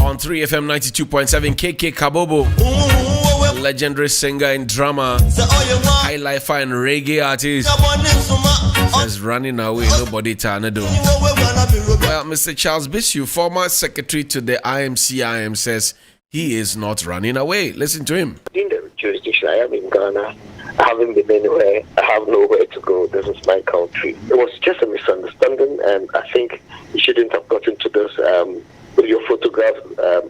on 3FM 92.7. KK Kabobo, a legendary singer and drama, high life and reggae artist, is running away. Nobody Tanado. Well, Mr. Charles Bisu, former secretary to the IMCIM, says he is not running away. Listen to him. In the jurisdiction, I am in Ghana. I haven't been anywhere. I have nowhere to go. This is my country. It was just a misunderstanding, and I think you shouldn't have gotten to this with your photograph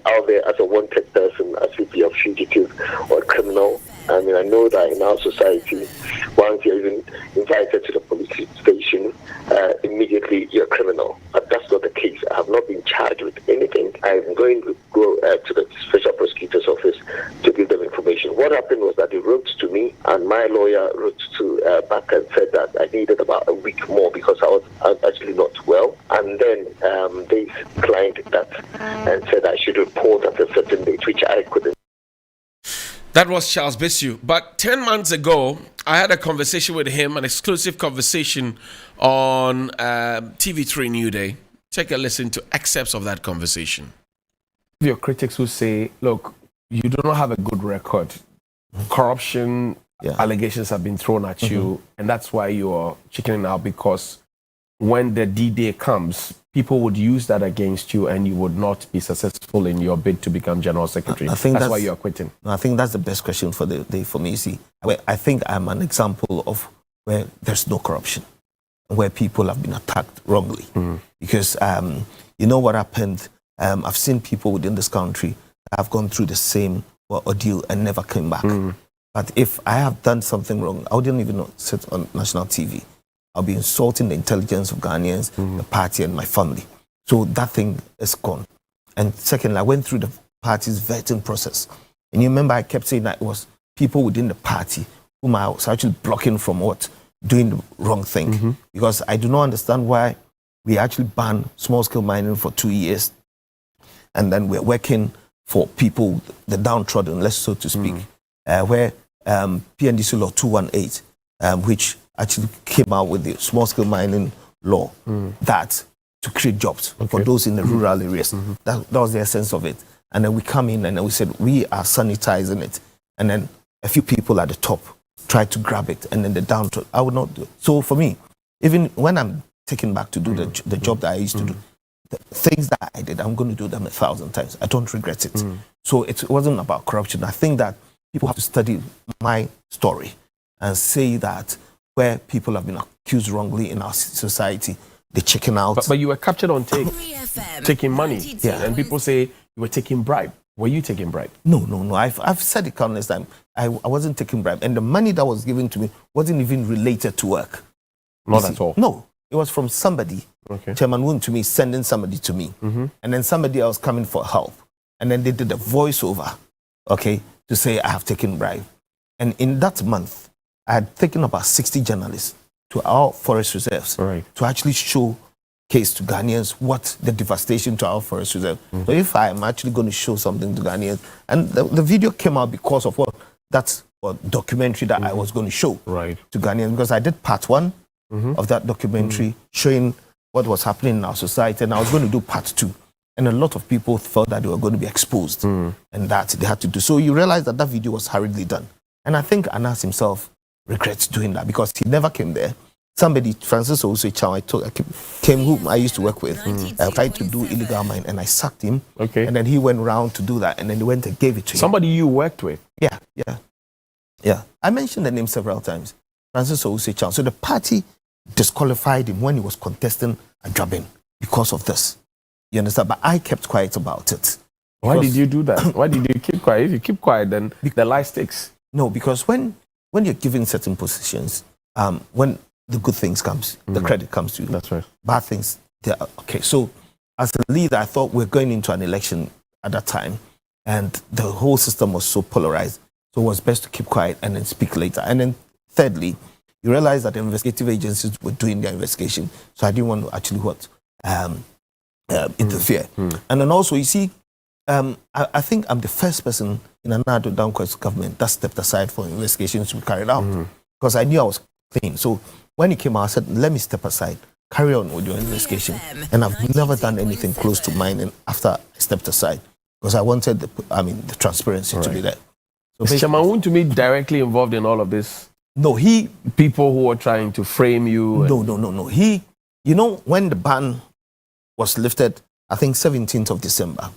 out there as a wanted person, as if you're a fugitive or a criminal. I mean, I know that in our society, once you're even invited to the police station, immediately you're a criminal. But that's not the case. I have not been charged with anything. I'm going to go to the Special Prosecutor's Office to give them information. What happened was that they wrote to me, and my lawyer wrote to back and said that I needed about a week more because I was actually not well. And then they declined that and said I should report at a certain date, which I couldn't. That was Charles Bisu. But 10 months ago, I had a conversation with him, an exclusive conversation on TV3 New Day. Take a listen to excerpts of that conversation. Your critics will say, look, you do not have a good record. Corruption allegations have been thrown at you, and that's why you're chickening out, because when the D-Day comes, people would use that against you and you would not be successful in your bid to become General Secretary. I think that's why you're quitting. I think that's the best question for the day for me. You see, I think I'm an example of where there's no corruption, where people have been attacked wrongly. Because you know what happened? I've seen people within this country have gone through the same ordeal and never came back. But if I have done something wrong, I wouldn't even sit on national TV. I'll be insulting the intelligence of Ghanaians, the party, and my family. So that thing is gone. And secondly, I went through the party's vetting process. And you remember I kept saying that it was people within the party whom I was actually blocking from doing the wrong thing. Because I do not understand why we actually banned small-scale mining for 2 years. And then we're working for people, the downtrodden, let's so to speak, where PNDC Law 218, which actually came out with the small-scale mining law that to create jobs for those in the rural areas. That was the essence of it. And then we come in and we said, we are sanitizing it. And then a few people at the top tried to grab it, and then the downtrodden. I would not do it. So for me, even when I'm taken back to do the job that I used to do, the things that I did, I'm going to do them 1,000 times. I don't regret it. So it wasn't about corruption. I think that people have to study my story and say that where people have been accused wrongly in our society, they chicken out. But you were captured on tape, taking money. And people say you were taking bribe. Were you taking bribe? No. I've said it countless times. I wasn't taking bribe. And the money that was given to me wasn't even related to work. Not at all? No. It was from somebody, Chairman Woon to me, sending somebody to me. And then somebody else coming for help. And then they did a voiceover, to say I have taken bribe. And in that month, I had taken about 60 journalists to our forest reserves to actually showcase to Ghanaians what the devastation to our forest reserve. So if I'm actually going to show something to Ghanaians, and the video came out because of that documentary that I was going to show to Ghanaians, because I did part 1 of that documentary showing what was happening in our society, and I was going to do part 2. And a lot of people felt that they were going to be exposed and that they had to do. So you realize that video was hurriedly done. And I think Anas himself regrets doing that because he never came there. Somebody, Francis Owusu-Echam, came, whom I used to work with, tried to do illegal mine, and I sacked him. And then he went around to do that, and then he went and gave it to him. Somebody you worked with? Yeah. I mentioned the name several times. Francis Owusu-Echam. So the party disqualified him when he was contesting a Adrabin because of this. You understand? But I kept quiet about it. Why did you do that? Why did you keep quiet? If you keep quiet, then the lie sticks. No, because when you're given certain positions, when the good things comes, the credit comes to you. That's right. Bad things, okay. So as a leader, I thought we're going into an election at that time, and the whole system was so polarized. So it was best to keep quiet and then speak later. And then thirdly, you realize that the investigative agencies were doing their investigation. So I didn't want to actually interfere. And then also, you see, I think I'm the first person in an Nana Addo Dankwa's government that stepped aside for investigations to be carried out because I knew I was clean. So when he came out, I said, let me step aside, carry on with your investigation. And I've never done anything close to mine after I stepped aside. because I wanted the transparency to be there. So Is Chairman Wontumi directly involved in all of this? No, People who were trying to frame you? No. He, when the ban was lifted, I think 17th of December,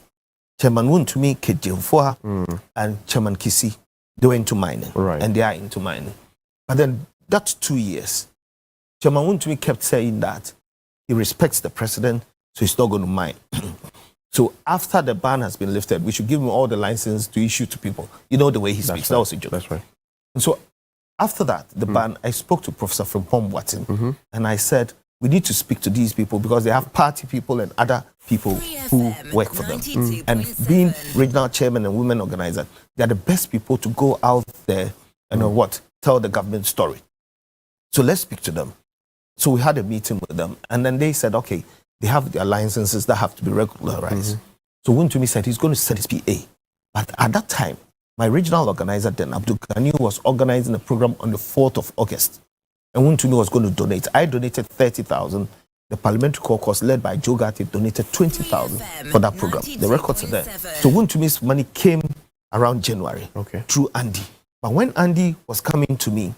Chairman Wontumi, Kejimfoa, and Chairman Kisi, they were into mining. Right. And they are into mining. But then that's 2 years. Chairman Wontumi kept saying that he respects the president, so he's not going to mine. So after the ban has been lifted, we should give him all the license to issue to people. You know the way he speaks. Right. That was a joke. That's right. And so after that, the ban, I spoke to Professor Frimpong Boateng, and I said, we need to speak to these people because they have party people and other people who work for them. And being regional chairman and women organizer, they are the best people to go out there and tell the government story. So let's speak to them. So we had a meeting with them, and then they said, okay, they have their licenses that have to be regularized. So Wontumi said he's going to send his PA. But at that time, my regional organizer then, Abdul Ghani, was organizing a program on the 4th of August. And Wontumi was going to donate. I donated 30,000. The parliamentary caucus led by Joe Gatti donated 20,000 for that program. The records are there. So Wontumi's money came around January through Andy. But when Andy was coming to me,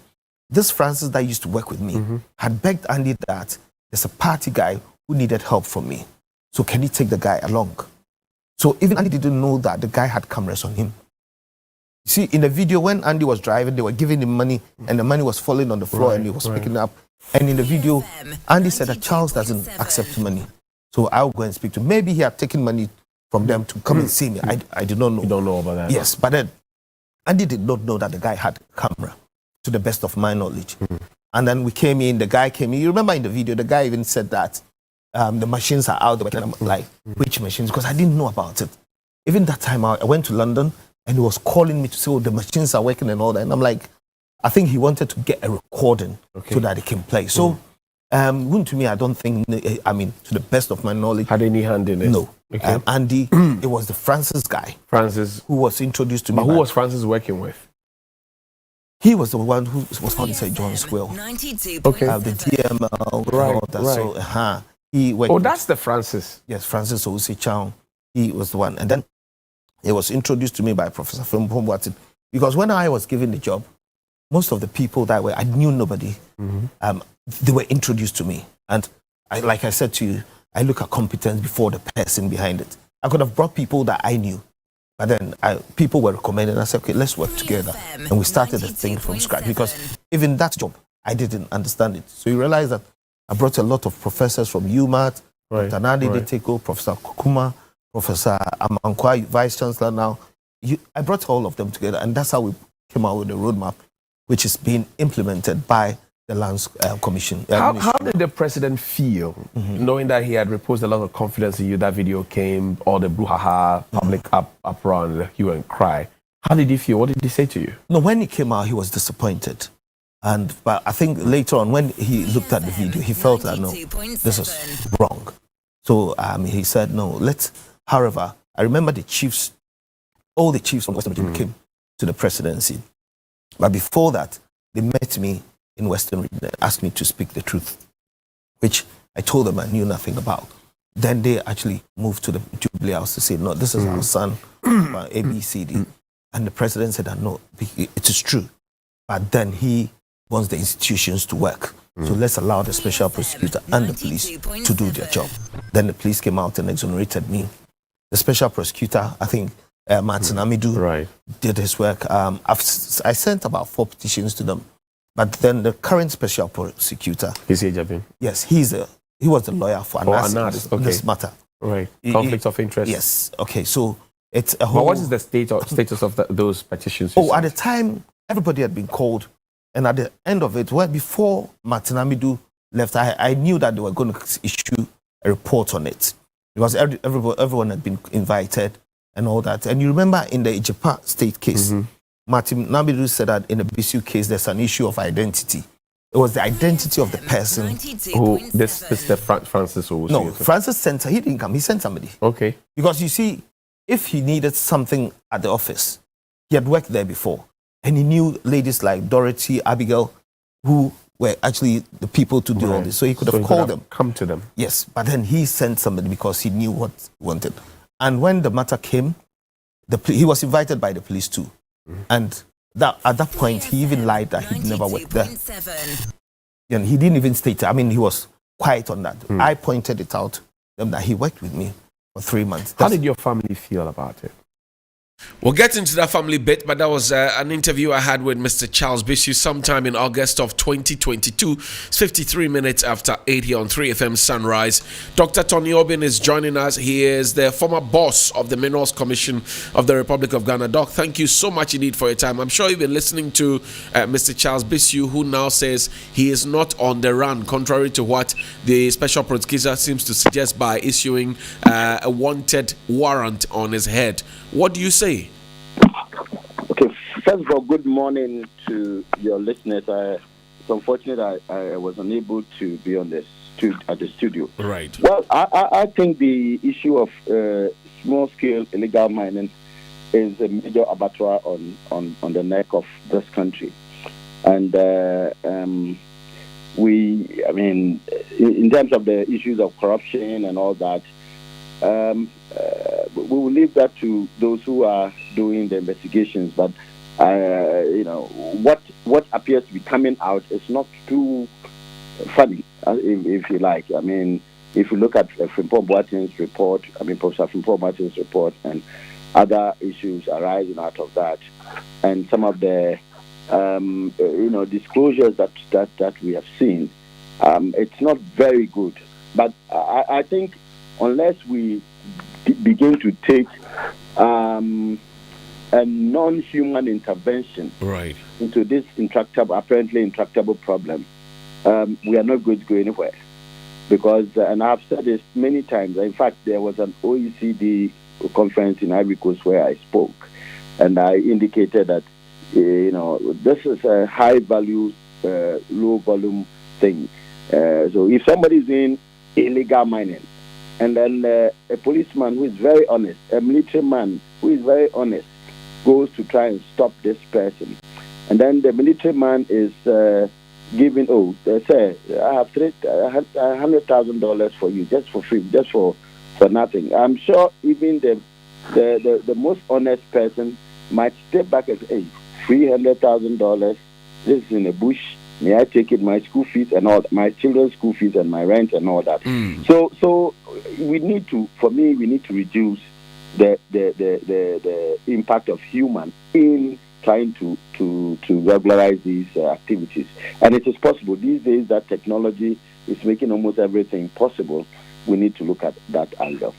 this Francis that used to work with me had begged Andy that there's a party guy who needed help from me. So can he take the guy along? So even Andy didn't know that the guy had cameras on him. See, in the video, when Andy was driving, they were giving him money, and the money was falling on the floor, and he was picking it up. And in the video, Andy said that Charles doesn't accept money. So I'll go and speak to him. Maybe he had taken money from them to come and see me. I did not know. You don't know about that? Yes, but then Andy did not know that the guy had a camera, to the best of my knowledge. And then we came in, the guy came in. You remember in the video, the guy even said that the machines are out there. And I'm like, which machines? Because I didn't know about it. Even that time, I went to London, and he was calling me to say, the machines are working and all that. And I'm like, I think he wanted to get a recording so that he can play. So, Wontumi, I don't think, to the best of my knowledge. Had any hand in it? No. Okay. Andy, it was the Francis guy. Francis. Who was introduced to me. But who was Francis working with? He was the one who was found inside John Square. Okay. The DML. Right. All that. Right. So, he worked that's the Francis. Yes, Francis Owusi Chow. He was the one. And then he was introduced to me by Professor Frimpong Boateng. Because when I was given the job, most of the people that I knew nobody. They were introduced to me. And like I said to you, I look at competence before the person behind it. I could have brought people that I knew. But then people were recommended. I said, okay, let's work together. And we started the thing from scratch. Because even that job, I didn't understand it. So you realize that I brought a lot of professors from UMaT, Tanadi Deteko, Professor Kukuma, Professor Amankwa, Vice Chancellor now. I brought all of them together. And that's how we came out with the roadmap, which is being implemented by the Lands Commission. How did the president feel, knowing that he had reposed a lot of confidence in you? That video came, all the brouhaha, public uproar and the hue and cry. How did he feel? What did he say to you? No, when he came out, he was disappointed. But I think later on, when he looked at the video, he felt that, no, this is wrong. So he said, no, however, I remember all the chiefs from Western Region came to the presidency. But before that, they met me in Western Region and asked me to speak the truth, which I told them I knew nothing about. Then they actually moved to the Jubilee House to say, no, this is our son, A, B, C, D. And the president said, no, it is true. But then he wants the institutions to work. So let's allow the special prosecutor and the police to do their job. Then the police came out and exonerated me. The special prosecutor, I think, Martin Amidu, did his work. I sent about 4 petitions to them. But then the current special prosecutor, yes, he was the lawyer for Anas in this matter. Right. Conflict of interest. Yes. Okay. So it's a whole. But what is the status of those petitions? At the time, everybody had been called, and at the end of it, before Martin Amidu left, I knew that they were going to issue a report on it because everyone had been invited and all that. And you remember in the Ijepa state case. Martin Amidu said that in the BCU case, there's an issue of identity. It was the identity of the person who this the Francis who was. No, Francis sent. He didn't come. He sent somebody. Okay. Because you see, if he needed something at the office, he had worked there before, and he knew ladies like Dorothy, Abigail, who were actually the people to do all this. So he could have called them, come to them. Yes, but then he sent somebody because he knew what he wanted. And when the matter came, he was invited by the police too. And that at that point, he even lied that he'd never worked there. And he didn't even state it. I mean, he was quiet on that. I pointed it out to them that he worked with me for 3 months. How did your family feel about it? We'll get into that family bit, but that was an interview I had with Mr. Charles Bisu sometime in August of 2022. It's 53 minutes after 8 here on 3FM Sunrise. Dr. Tony Obin is joining us. He is the former boss of the Minerals Commission of the Republic of Ghana. Doc, thank you so much indeed for your time. I'm sure you've been listening to Mr. Charles Bisu, who now says he is not on the run, contrary to what the special prosecutor seems to suggest by issuing a wanted warrant on his head. What do you say? Okay, first of all, good morning to your listeners. It's unfortunate I was unable to be on this at the studio. Right. Well, I think the issue of small-scale illegal mining is a major abattoir on the neck of this country, and in terms of the issues of corruption and all that. We will leave that to those who are doing the investigations. But what appears to be coming out is not too funny, if you like. I mean, if you look at Frimpong Boateng's report, Professor Frimpong Boateng's report, and other issues arising out of that, and some of the disclosures that we have seen, it's not very good. But I think unless we begin to take a non-human intervention into this apparently intractable problem, we are not going to go anywhere. Because, and I've said this many times, in fact, there was an OECD conference in Ivory Coast where I spoke, and I indicated that, this is a high-value, low-volume thing. So if somebody is doing illegal mining, and then a policeman who is very honest, a military man who is very honest, goes to try and stop this person. And then the military man is giving, they say, I have $100,000 for you, just for free, just for nothing. I'm sure even the most honest person might step back and say, hey, $300,000, this is in the bush. May I take it, my school fees and all, my children's school fees and my rent and all that. So we need to reduce the impact of human in trying to regularize these activities. And it is possible. These days that technology is making almost everything possible. We need to look at that angle.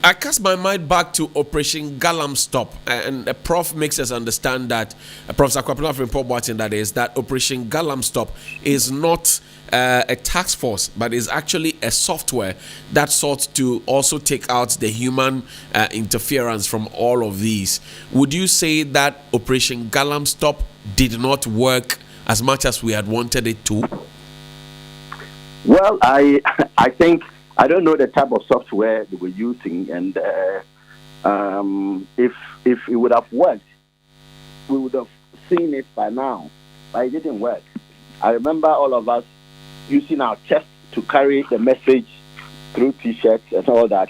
I cast my mind back to Operation Galamstop, and Prof makes us understand that, Professor Kwapena Frimpong Boateng, that is, that Operation Galamstop is not a task force, but is actually a software that sought to also take out the human interference from all of these. Would you say that Operation Galamstop did not work as much as we had wanted it to? Well, I think, I don't know the type of software they were using, and if it would have worked, we would have seen it by now. But it didn't work. I remember all of us using our chests to carry the message through T-shirts and all that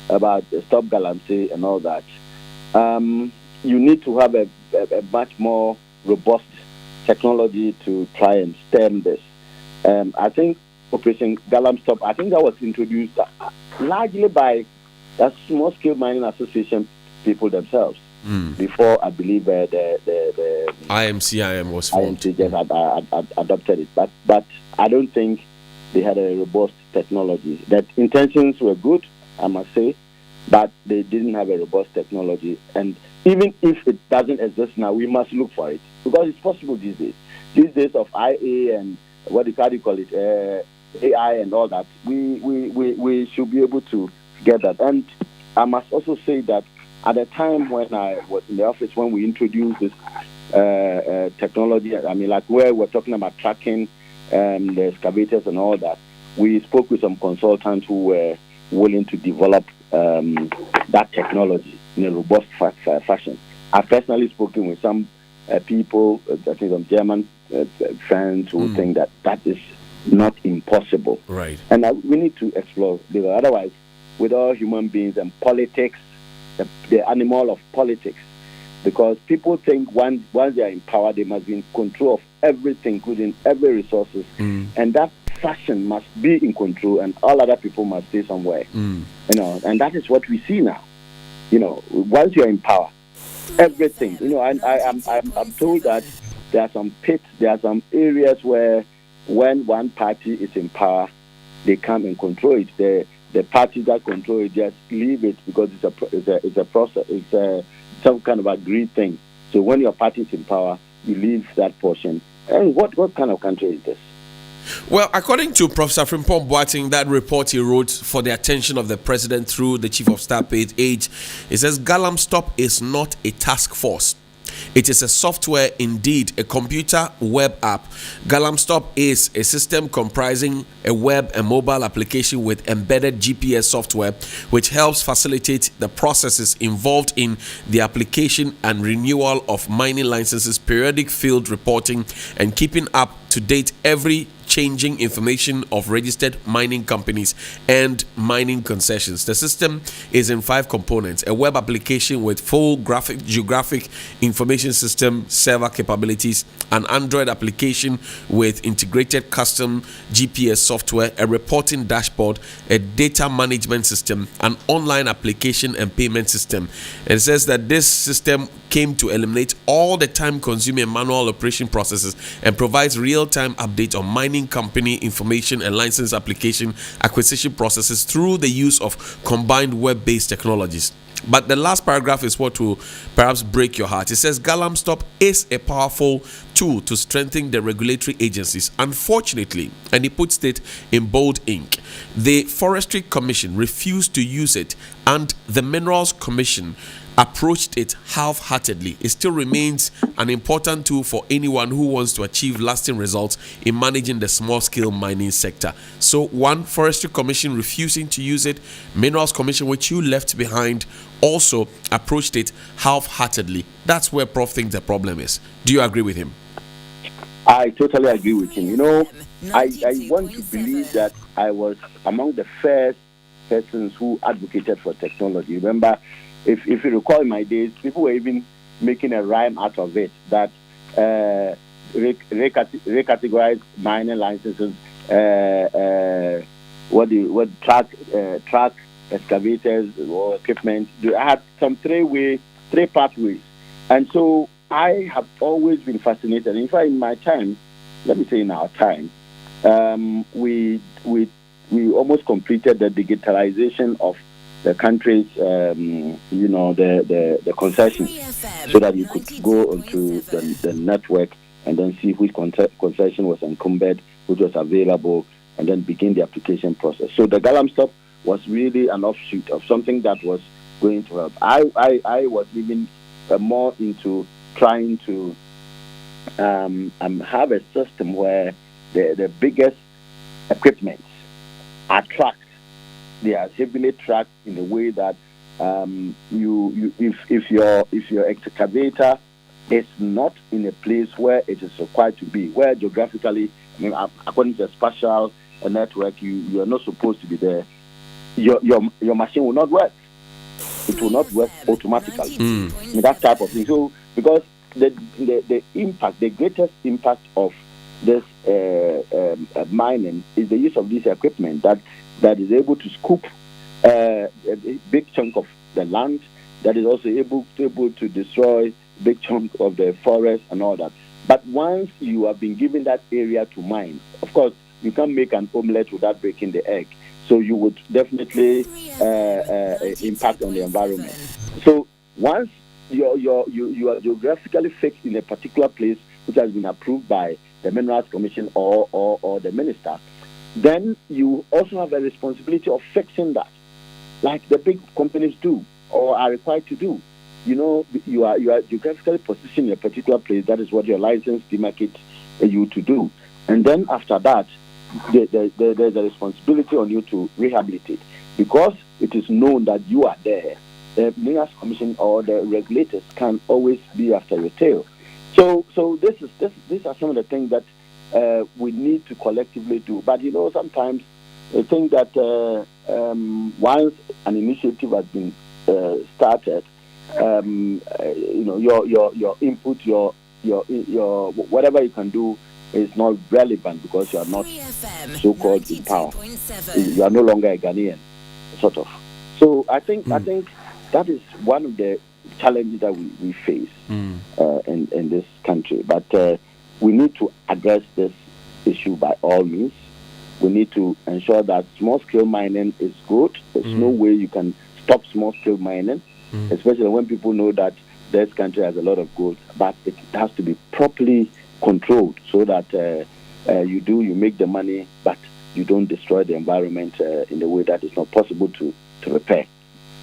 about Stop Galamsey and all that. You need to have a much more robust technology to try and stem this. I think Operation Galamstop, I think that was introduced largely by the Small Scale Mining Association people themselves. Before, I believe, the IMCIM was formed. IMC just adopted it. But I don't think they had a robust technology. That intentions were good, I must say, but they didn't have a robust technology. And even if it doesn't exist now, we must look for it, because it's possible these days. These days of IA and what do you call it, AI and all that, we should be able to get that. And I must also say that at the time when I was in the office, when we introduced this technology, like where we're talking about tracking the excavators and all that, we spoke with some consultants who were willing to develop that technology in a robust fashion. I've personally spoken with some people, I think some German friends who think that is not impossible. Right. And we need to explore, because otherwise, with all human beings and politics the animal of politics, because people think once they are in power, they must be in control of everything, including every resources, and that faction must be in control, and all other people must stay somewhere. You know, and that is what we see now. You know, once you are in power, everything. You know, I'm told that there are some pits, there are some areas where when one party is in power, they come and control it. The parties that control it just leave it because it's a process. It's some kind of agreed thing. So when your party is in power, you leave that portion. And what kind of country is this? Well, according to Professor Frimpong Boateng, that report he wrote for the attention of the president through the chief of staff page, it says Galamstop is not a task force. It is a software, indeed, a computer web app. Galamstop is a system comprising a web and mobile application with embedded GPS software, which helps facilitate the processes involved in the application and renewal of mining licenses, periodic field reporting, and keeping up to date every changing information of registered mining companies and mining concessions. The system is in 5 components: a web application with full geographic information system server capabilities, an Android application with integrated custom GPS software, a reporting dashboard, a data management system, an online application and payment system. It says that this system came to eliminate all the time-consuming manual operation processes and provides real-time update on mining company information and license application acquisition processes through the use of combined web-based technologies. But the last paragraph is what will perhaps break your heart. It says Galamstop is a powerful tool to strengthen the regulatory agencies. Unfortunately, and he puts it in bold ink, the Forestry Commission refused to use it, and the Minerals Commission approached it half-heartedly. It still remains an important tool for anyone who wants to achieve lasting results in managing the small-scale mining sector. So, one, Forestry Commission refusing to use it. Minerals Commission, which you left behind, also approached it half-heartedly. That's where Prof thinks the problem is. Do you agree with him? I totally agree with him. You know, I want to believe that I was among the first persons who advocated for technology. Remember, if you recall in my days, people were even making a rhyme out of it that recategorize mining licenses, truck excavators or equipment. I had some three pathways, and so I have always been fascinated. In fact, in my time, let me say in our time, we almost completed the digitalization of the country's, the concessions, so that you could go onto the network and then see which concession was encumbered, which was available, and then begin the application process. So the Galamstop was really an offshoot of something that was going to help. I was even more into trying to have a system where the biggest equipment are tracked. They are heavily tracked in the way that if your excavator is not in a place where it is required to be, where geographically, according to the spatial network, you are not supposed to be there, your machine will not work. It will not work automatically. That type of thing. So because the impact, the greatest impact of this mining is the use of this equipment that is able to scoop a big chunk of the land, that is also able to destroy a big chunk of the forest and all that. But once you have been given that area to mine, of course, you can't make an omelette without breaking the egg. So you would definitely impact on the environment. So once you are geographically fixed in a particular place, which has been approved by the Minerals Commission or the minister, then you also have a responsibility of fixing that, like the big companies do or are required to do. You know, you are geographically positioned in a particular place. That is what your license demarcates you to do. And then after that, there's a responsibility on you to rehabilitate, because it is known that you are there. The Minerals Commission or the regulators can always be after your tail. So these are some of the things that we need to collectively do. But sometimes I think that once an initiative has been started, your input, your whatever you can do is not relevant because you are not so-called in power. You are no longer a Ghanaian, sort of. So I think that is one of the challenges that we face in this country. But we need to address this issue by all means. We need to ensure that small-scale mining is good. There's no way you can stop small-scale mining, especially when people know that this country has a lot of gold. But it has to be properly controlled so that you make the money, but you don't destroy the environment in a way that is not possible to repair.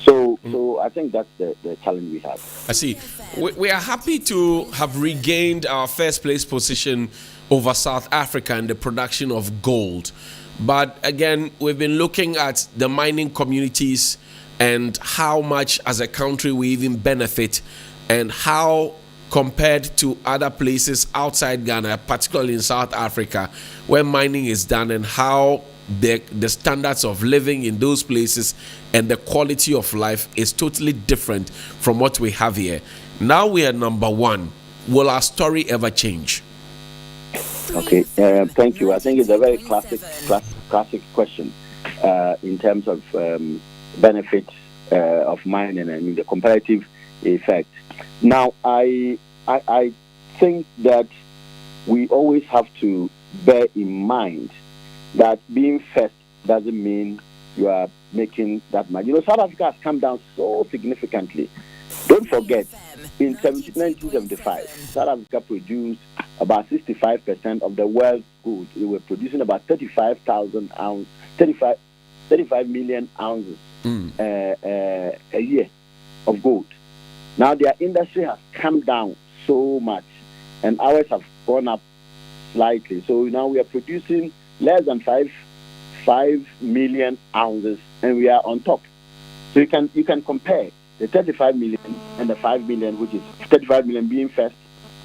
So I think that's the challenge we have. I see. We are happy to have regained our first place position over South Africa in the production of gold. But again, we've been looking at the mining communities and how much as a country we even benefit, and how compared to other places outside Ghana, particularly in South Africa, where mining is done, and how the standards of living in those places and the quality of life is totally different from what we have here. Now we are number one. Will our story ever change? Okay, thank you. I think it's a very classic question in terms of benefits of mining and the comparative effect. Now, I think that we always have to bear in mind that being first doesn't mean you are making that much. South Africa has come down so significantly. Don't forget, in 1975, South Africa produced about 65% of the world's gold. They were producing about 35 million ounces a year of gold. Now their industry has come down so much, and ours have gone up slightly. So now we are producing less than 5 million ounces, and we are on top. So you can compare the 35 million and the 5 million, which is 35 million being first,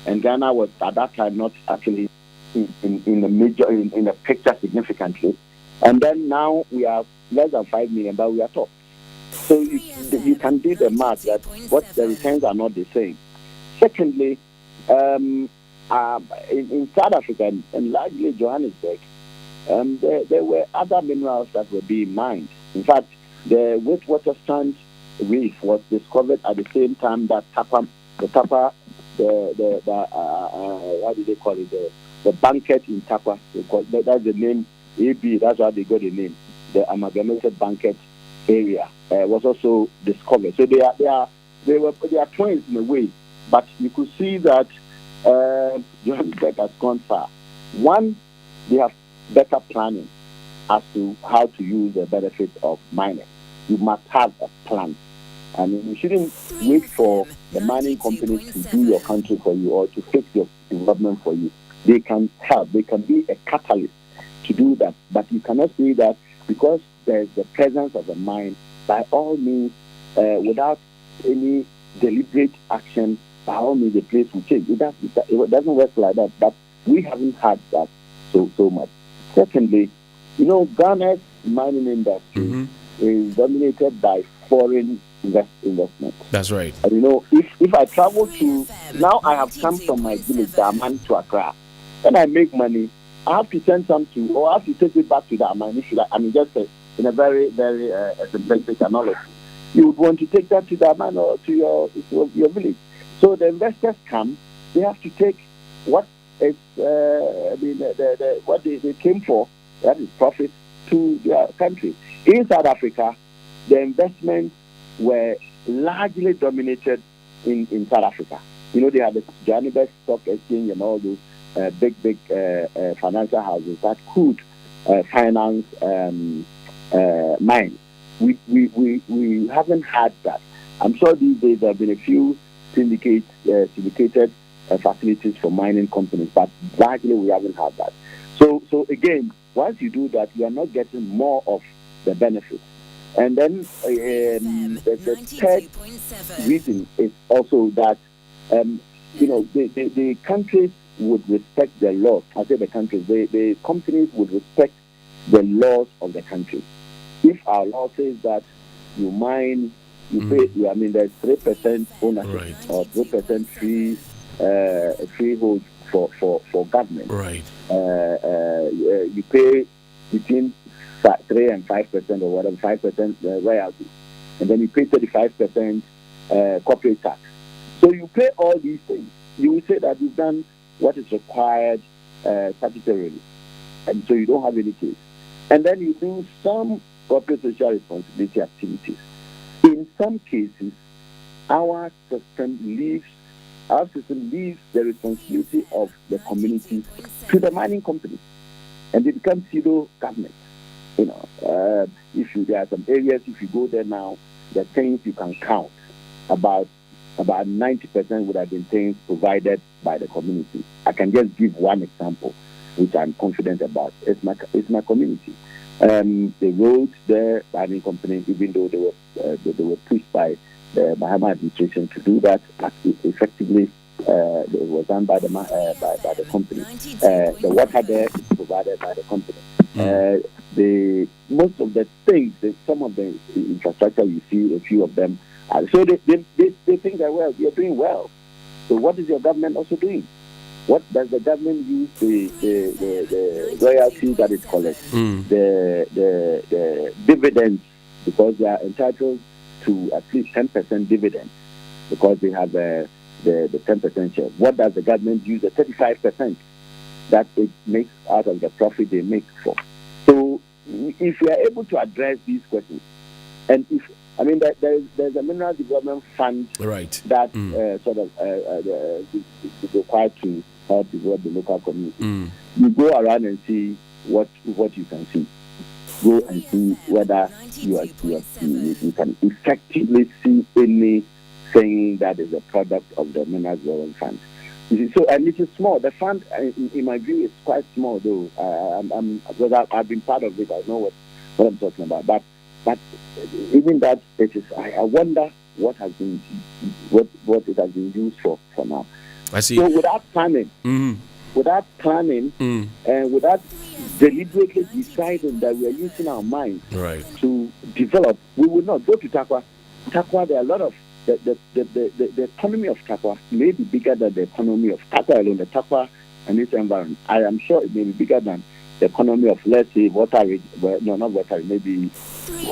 and Ghana was at that time not actually in the picture significantly. And then now we are less than 5 million, but we are top. So you can do the math that what the returns are not the same. Secondly, in South Africa and largely Johannesburg, there were other minerals that were being mined. In fact, the Witwatersrand Reef was discovered at the same time that what do they call it? The Banket in Takwa. That's the name. AB. That's why they got the name. The Amalgamated Banket area was also discovered. So they are twins in a way, but you could see that Johannesburg has gone far. One, they have better planning as to how to use the benefit of mining. You must have a plan. I mean, you shouldn't wait for the mining companies to do your country for you or to fix your development for you. They can help. They can be a catalyst to do that. But you cannot say that because there's the presence of a mine, by all means, without any deliberate action, by all means, the place will change. It doesn't work like that. But we haven't had that so much. Secondly, Ghana's mining industry is dominated by foreign investment. That's right. And if I travel now I have come from my village, Daman, to Accra, when I make money, I have to send some or I have to take it back to Daman. Just in a very, very simplistic analogy. You would want to take that to Daman or to your village. So the investors come, they have to take what is what they came for, that is profit, to their country. In South Africa, the investments were largely dominated in South Africa. They had the Johannesburg Stock Exchange and all those big financial houses that could finance mines. We haven't had that. I'm sure these days there have been a few syndicated facilities for mining companies, but largely we haven't had that. So again, once you do that, you are not getting more of the benefits. And then the third reason is also that the countries would respect the laws. I say the countries, the companies would respect the laws of the country. If our law says that you mine you pay. I mean, there's 3% ownership or 3% freehold for government. Right. You pay between 3 and 5% or whatever, 5% royalty, and then you pay 35% corporate tax. So you pay all these things. You will say that you've done what is required statutorily, and so you don't have any case. And then you do some corporate social responsibility activities. In some cases, our system leaves the responsibility of the community to the mining company, and it becomes pseudo government. You know, there are some areas, if you go there now, the things you can count, about 90% would have been things provided by the community. I can just give one example, which I'm confident about. It's my community. The roads there, mining company, even though they were pushed by the Mahama administration to do that, effectively it was done by the company. The water there is provided by the company. Most of the things, some of the infrastructure you see, a few of them. So they think that, well, we are doing well. So what is your government also doing? What does the government use the royalties that it collects, the dividends, because they are entitled to at least 10% dividend because they have the 10% share. What does the government use the 35% that it makes out of the profit they make for? So if we are able to address these questions, and there's a mineral development fund that sort of is required to help develop the local community. You go around and see what you can see. Go and see whether you can effectively see anything that is a product of the mineral development fund. So, and it is small. The fund, in my view, is quite small, though. Because I've been part of it, I know what I'm talking about. But even that, it is. I wonder what it has been used for now. I see. So without planning, and without deliberately deciding that we are using our minds to develop, we will not go to Tarkwa. Tarkwa, there are a lot of the economy of Tarkwa may be bigger than the economy of Tarkwa alone. The Tarkwa and its environment, I am sure it may be bigger than the economy of, let's say, maybe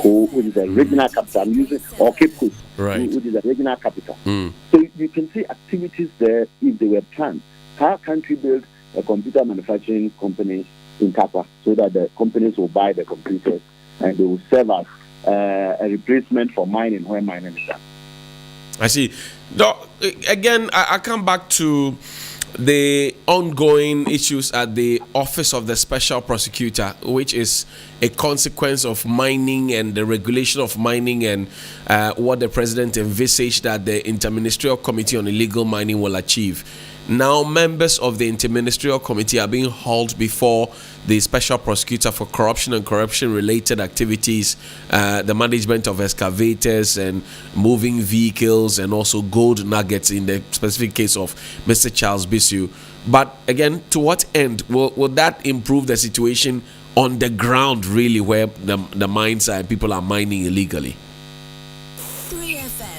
which is a regional capital. I'm using, or Cape Coast, which is a regional capital. So you can see activities there if they were planned. How can't we build a computer manufacturing company in Tarkwa so that the companies will buy the computers and they will serve as a replacement for mining where mining is done? I see. Again, I come back to the ongoing issues at the Office of the Special Prosecutor, which is a consequence of mining and the regulation of mining and what the president envisaged that the Interministerial Committee on Illegal Mining will achieve. Now, members of the Interministerial Committee are being hauled before the Special Prosecutor for corruption and corruption-related activities, the management of excavators and moving vehicles, and also gold nuggets in the specific case of Mr. Charles Bisu. But again, to what end? Will that improve the situation on the ground, really, where the mines are and people are mining illegally?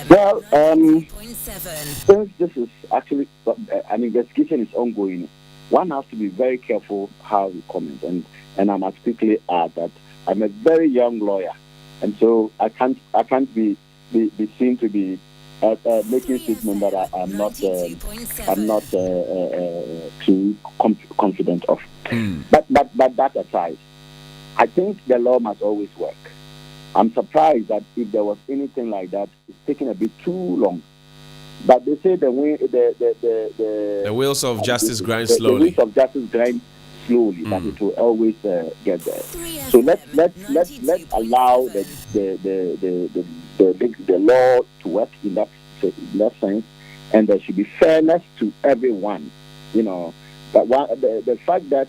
Well, since this is actually an investigation is ongoing, one has to be very careful how we comment. And I must quickly add that I'm a very young lawyer, and so I can't be seen to be making statements that I'm not too confident of. But that aside, I think the law must always work. I'm surprised that if there was anything like that, it's taking a bit too long. But they say the wheels of justice grind slowly. The wheels of justice grind slowly, but it will always get there. So let's allow the law to work in that sense, and there should be fairness to everyone. You know, but the fact that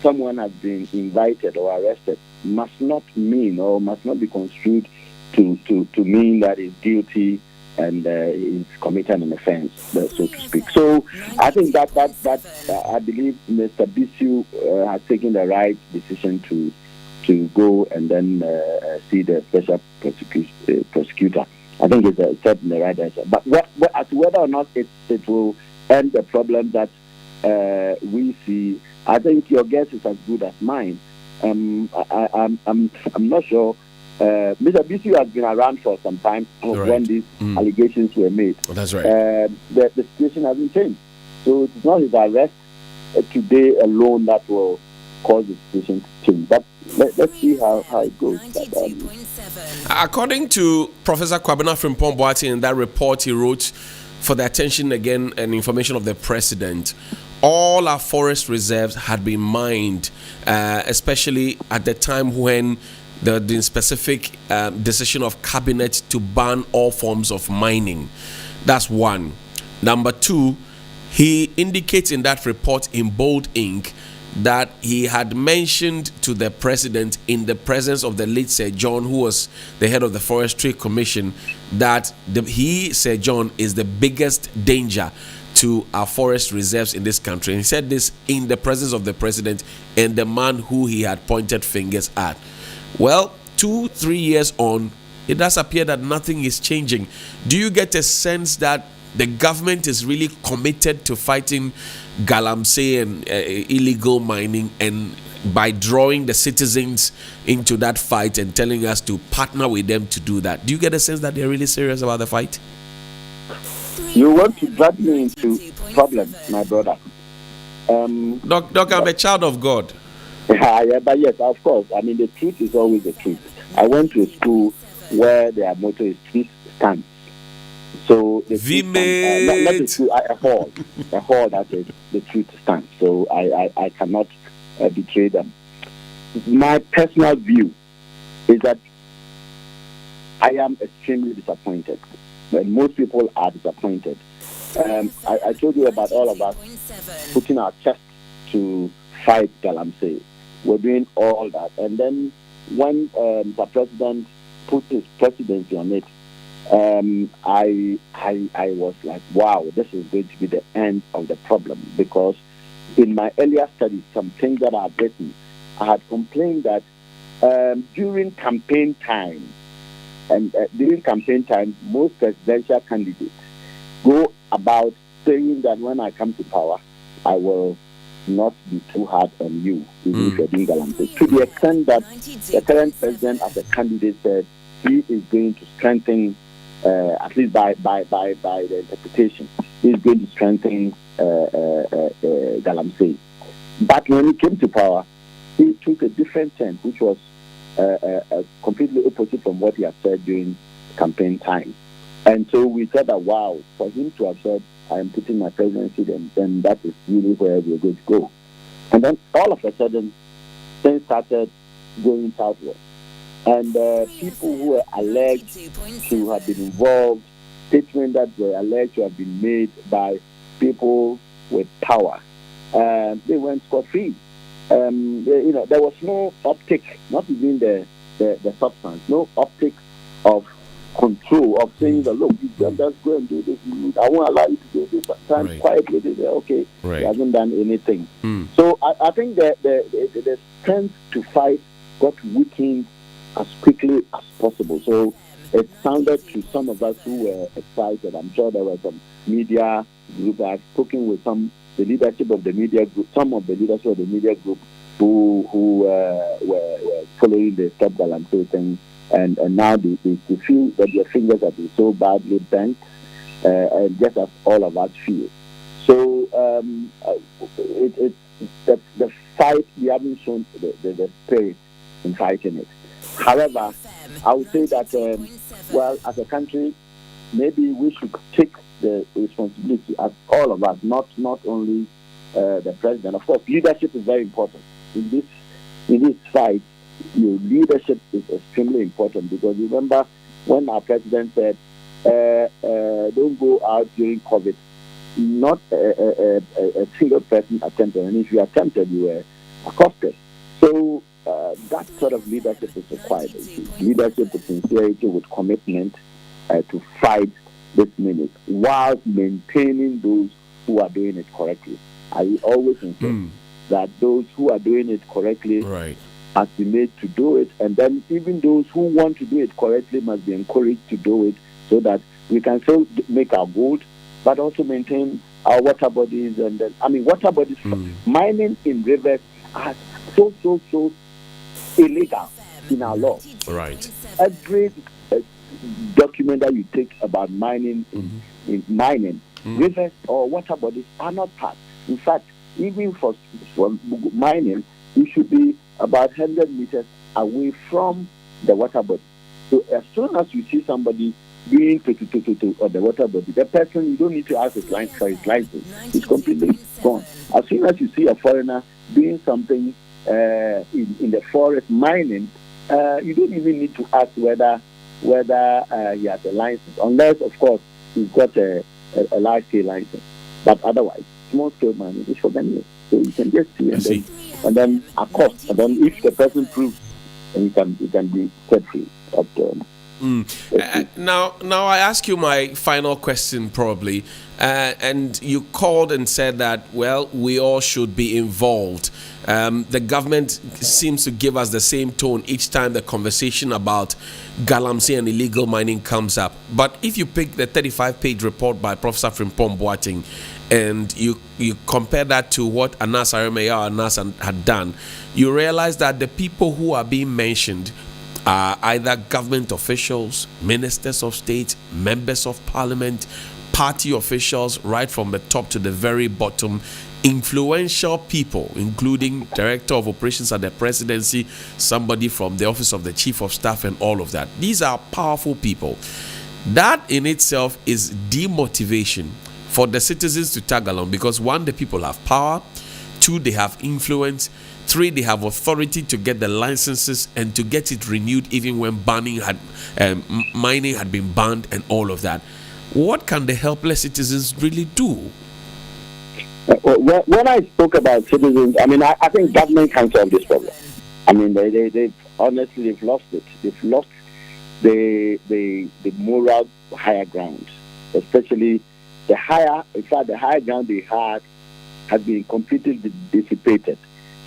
someone has been invited or arrested must not mean or must not be construed to mean that he's guilty and he's committed an offense, so to speak. So I think that I believe Mr. Bisu has taken the right decision to go and then see the special prosecutor. I think it's a step in the right direction. But as to whether or not it will end the problem that we see, I think your guess is as good as mine. I'm not sure. Mr. BC has been around for some time when these allegations were made. That's right. The situation hasn't changed. So it's not his arrest today alone that will cause the situation to change. But let's see how it goes. According to Professor Kwabena Frimpong Boateng, in that report he wrote for the attention again and information of the president, all our forest reserves had been mined, especially at the time when the specific decision of cabinet to ban all forms of mining. That's one. Number two, he indicates in that report in bold ink that he had mentioned to the president in the presence of the late Sir John, who was the head of the Forestry Commission, that Sir John, is the biggest danger to our forest reserves in this country. And he said this in the presence of the president and the man who he had pointed fingers at. Well, 2-3 years on, it does appear that nothing is changing. Do you get a sense that the government is really committed to fighting galamsey and illegal mining, and by drawing the citizens into that fight and telling us to partner with them to do that? Do you get a sense that they're really serious about the fight? You want to drag me into problems, my brother. Doc, I'm a child of God. Yeah, but yes, of course. I mean, the truth is always the truth. I went to a school where their motto is truth stands. So the not a school, a hall that is the truth stands. So I cannot betray them. My personal view is that I am extremely disappointed. When most people are disappointed. I told you about all of us putting our chest to fight galamsey. We're doing all that. And then when the president put his presidency on it, I was like, wow, this is going to be the end of the problem. Because in my earlier studies, some things that I've written, I had complained that during campaign time, most presidential candidates go about saying that when I come to power, I will not be too hard on you, even if you're doing galamsey. To the extent that the current president, as a candidate, said he is going to strengthen, at least by the interpretation, he is going to strengthen galamsey. But when he came to power, he took a different turn, which was completely opposite from what he had said during campaign time. And so we said that, wow, for him to have said, I am putting my presidency, then that is really where we're going to go. And then all of a sudden, things started going southward. And people who were alleged to have been involved, statements that were alleged to have been made by people with power, they went scot-free. There was no optic, not even the substance, no optic of control, of saying that, look, you just go and do this. I won't allow you to do this. Sometimes quietly they say, okay, he hasn't done anything. So I think that the strength to fight got weakened as quickly as possible. So it sounded to some of us who were excited. I'm sure there were some media group. I've spoken with the leadership of the media group, some of the leadership of the media group who were following the Stop Galamsey thing, and now they feel that their fingers have been so badly bent, and just as all of us feel. So it's the fight, we haven't shown the spirit in fighting it. However, I would say that, well, as a country, maybe we should take the responsibility as all of us, not only the president. Of course, leadership is very important. In this fight, your leadership is extremely important, because remember when our president said, don't go out during COVID, not a single person attempted, and if you attempted, you were accosted. So that sort of leadership is required. Leadership with sincerity, with commitment to fight this minute, while maintaining those who are doing it correctly. I always insist that those who are doing it correctly must be made to do it, and then even those who want to do it correctly must be encouraged to do it, so that we can still make our gold, but also maintain our water bodies. And then, water bodies, mining in rivers are so illegal in our law. Right. Every document that you take about mining in mining, rivers or water bodies are not passed. In fact, even for mining, you should be about 100 meters away from the water body. So as soon as you see somebody doing on the water body, the person, you don't need to ask for his license. It's completely gone. As soon as you see a foreigner doing something in the forest mining, you don't even need to ask whether he has a license, unless, of course, he's got a large-scale license. But otherwise, small-scale mining is for many. So you can just see, and then a cost. And then if the person proves, then you can be set free. Now I ask you my final question, probably, and you called and said that, well, we all should be involved. The government seems to give us the same tone each time the conversation about galamsey and illegal mining comes up. But if you pick the 35-page report by Professor Frimpong Boateng and you compare that to what Anas Aremeyaw had done, you realize that the people who are being mentioned are either government officials, ministers of state, members of parliament, party officials, right from the top to the very bottom, influential people, including director of operations at the presidency, somebody from the office of the chief of staff, and all of that. These are powerful people. That in itself is demotivation for the citizens to tag along, because one, the people have power, two, they have influence, three, they have authority to get the licenses and to get it renewed even when mining had been banned and all of that. What can the helpless citizens really do? When I spoke about citizens, I think government can solve this problem. They've honestly, they've lost it. They've lost the moral higher ground, especially the higher ground they had has been completely dissipated.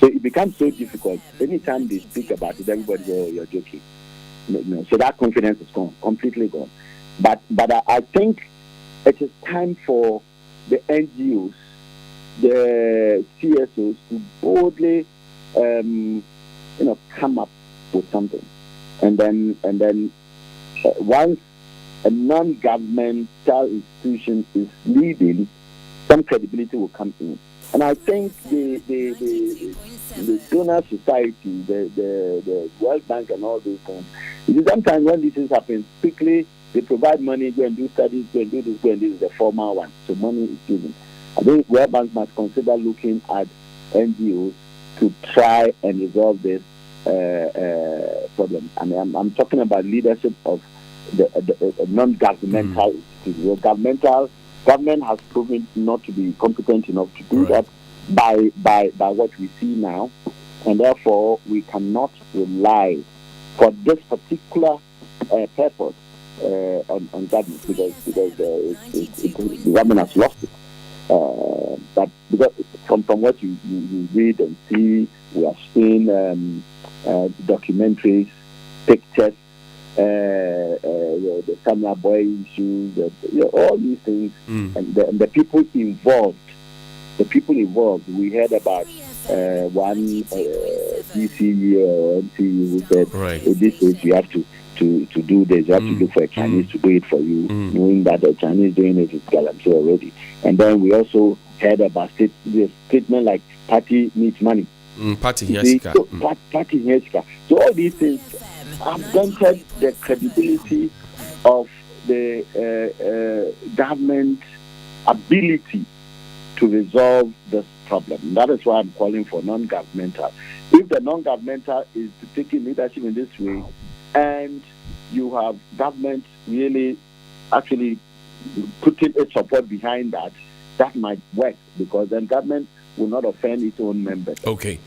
So it becomes so difficult. Anytime they speak about it, everybody goes, "You're joking." No. So that confidence is gone, completely gone. But I think it is time for the NGOs, the CSOs, to boldly, come up with something, and then once a non-governmental institution is leading, some credibility will come in. And I think the donor society, the World Bank and all those things, sometimes when these things happen, quickly they provide money, go and do studies, go and do this, is the formal one. So money is given. I think World Bank must consider looking at NGOs to try and resolve this problem. I'm talking about leadership of the non-governmental institutions. Government has proven not to be competent enough to do that by what we see now, and therefore we cannot rely for this particular purpose on government because the government has lost it. But because from what you read and see, we have seen documentaries, pictures, the Samuel Boy issues, all these things, and the people involved. We heard about one DCE or MCE who said, "This is you have to do this. You have to look for a Chinese to do it for you," knowing that the Chinese doing it is galamsey already. And then we also heard about the statement like "party needs money." Party Nyasika. Party Nyasika. So all these things have dented the credibility of the government ability to resolve this problem. And that is why I'm calling for non-governmental. If the non-governmental is taking leadership in this way, and you have government really actually putting its support behind that, that might work, because then government will not offend its own members. Okay.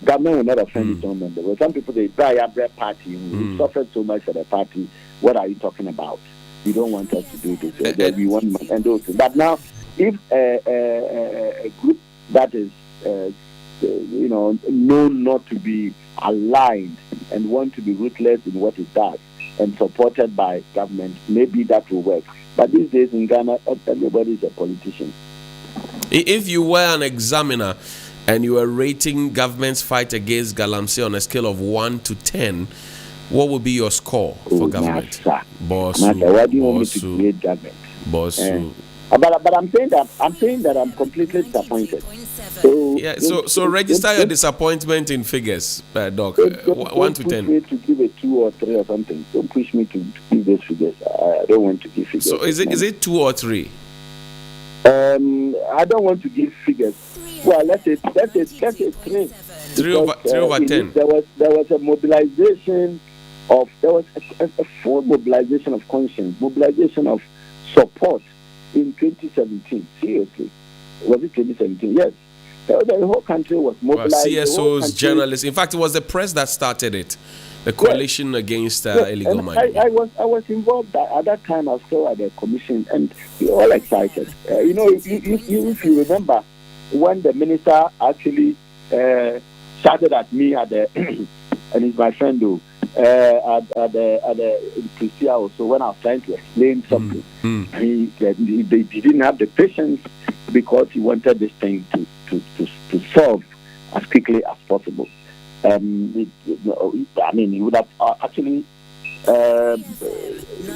Government will not offend its own members. But some people, they buy a bread party. We suffered so much for the party. What are you talking about? You don't want us to do this. We want money and those things. But now, if a group that is, known not to be aligned and want to be ruthless in what it does, and supported by government, maybe that will work. But these days in Ghana, everybody is a politician. If you were an examiner and you were rating government's fight against Galamsey on a scale of 1 to 10, what would be your score for government? Boss, why do you want me to create government? Boss. But I'm saying that I'm completely disappointed. So register your disappointment in figures, Doc. 1 to 10. Don't push me to give a 2 or 3 or something. Don't push me to give those figures. I don't want to give figures. So is it 2 or 3? I don't want to give figures. Well, let's say 3. 3 over 10. There was a mobilization of a full mobilization of conscience, mobilization of support in 2017. Seriously, was it 2017? Yes. The whole country was mobilized. CSOs, journalists. In fact, it was the press that started it. The coalition against illegal mining. I was involved at that time. I was still at the commission, and we were all excited. If you remember, when the minister actually shouted at me at the and he's my friend though at the Prisia also, when I was trying to explain something, he didn't have the patience because he wanted this thing to solve as quickly as possible. He would have actually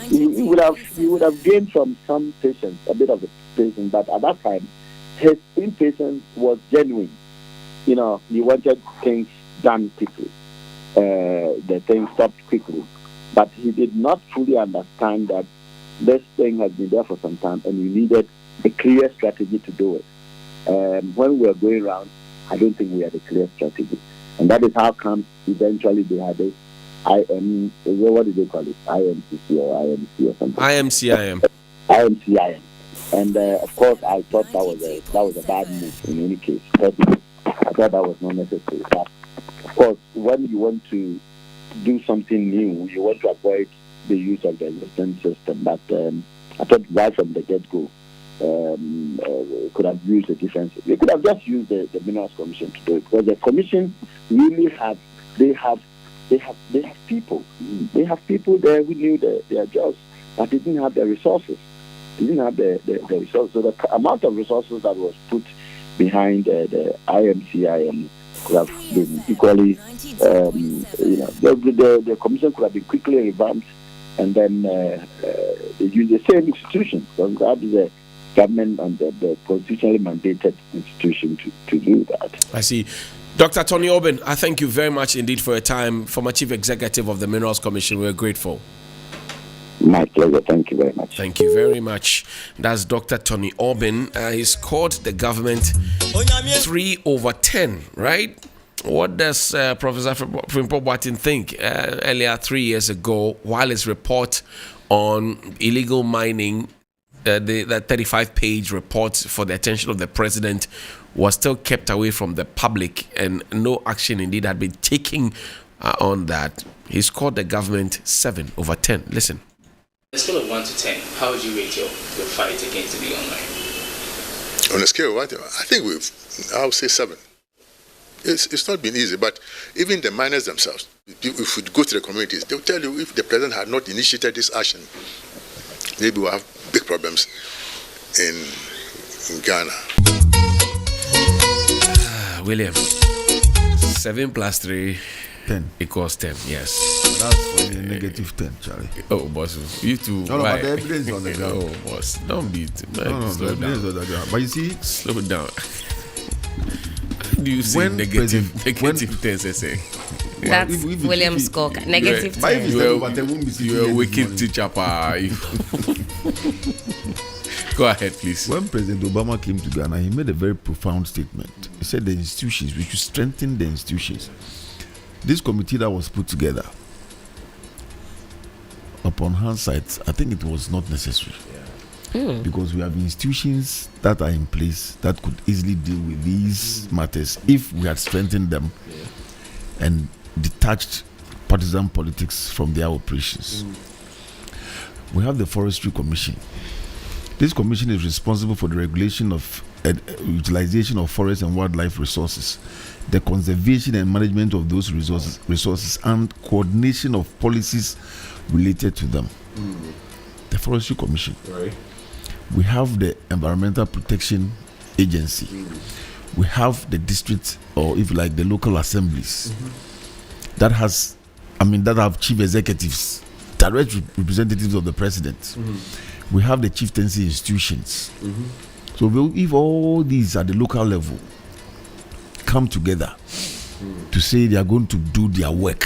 he would have gained from some patience, a bit of the patience, but at that time his impatience was genuine. He wanted things done quickly. The thing stopped quickly, but he did not fully understand that this thing has been there for some time, and we needed a clear strategy to do it. When we were going around, I don't think we had a clear strategy. And that is how come eventually they had this what did they call it? IMCC or IMC or something? IMCIM. And of course, I thought that was a bad move in any case. Personally, I thought that was not necessary. But of course, when you want to do something new, you want to avoid the use of the existing system. But I thought right from the get-go, could have used a different. They could have just used the Minerals Commission to do it, because the Commission really have people. They have people there who knew their jobs, but they didn't have the resources. They didn't have the resources. So the amount of resources that was put behind the IMCIM could have been equally. The Commission could have been quickly revamped, and then they use the same institution, because that is a government and the constitutionally mandated institution to do that. I see. Dr. Tony Obin, I thank you very much indeed for your time. Former Chief Executive of the Minerals Commission, we're grateful. My pleasure. Thank you very much. Thank you very much. That's Dr. Tony Obin. He scored the government 3 over 10, right? What does Professor Frimpong Boateng think? Earlier, 3 years ago, while his report on illegal mining, the 35-page report for the attention of the president, was still kept away from the public, and no action indeed had been taken on that. He scored the government 7 over 10. Listen. On a scale of 1 to 10, how would you rate your fight against illegal mining? On a scale of 1 to 10, I think I would say 7. It's not been easy, but even the miners themselves, if you go to the communities, they'll tell you if the president had not initiated this action, maybe we'll have big problems in Ghana. William, 7 plus 3 10 equals 10. Yes. That's for the negative 10, Charlie. Oh, boss, you too. No, but the evidence on the ground. Oh, boss, don't beat. Slow down. But you see, slow down. Do you see negative 10? Say that's William's score. Negative 10. You are a wicked teacher, pa. Go ahead, please. When President Obama came to Ghana, he made a very profound statement. He said the institutions, we should strengthen the institutions. This committee that was put together, upon hindsight, I think it was not necessary. Because we have institutions that are in place that could easily deal with these matters if we had strengthened them and detached partisan politics from their operations. We have the Forestry Commission. This commission is responsible for the regulation of utilization of forest and wildlife resources, the conservation and management of those resources, and coordination of policies related to them. The Forestry Commission. Right. We have the Environmental Protection Agency. We have the district, or if you like, the local assemblies. That have chief executives, direct representatives of the president. We have the chieftaincy institutions. So if all these at the local level come together to say they are going to do their work,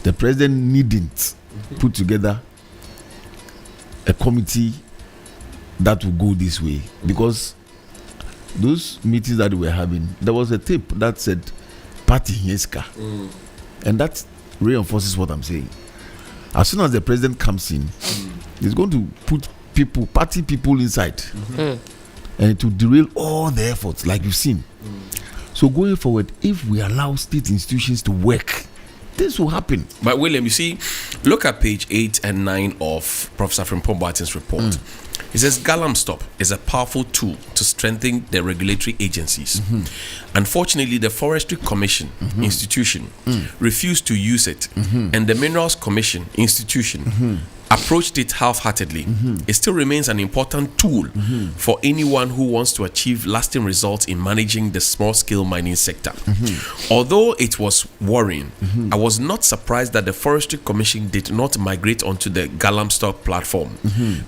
the president needn't put together a committee that will go this way, because those meetings that we were having, there was a tape that said party Hieska, and that reinforces what I'm saying. As soon as the president comes in, he's going to put party people inside, and it will derail all the efforts, like you've seen. So going forward, if we allow state institutions to work, this will happen. But William, you see, look at page 8 and 9 of Professor Frimpong Boateng's report. He says Galamstop is a powerful tool to strengthen the regulatory agencies. Unfortunately, the Forestry Commission institution refused to use it, and the Minerals Commission institution approached it half-heartedly. It still remains an important tool for anyone who wants to achieve lasting results in managing the small-scale mining sector. Although it was worrying, I was not surprised that the Forestry Commission did not migrate onto the Galamstop platform.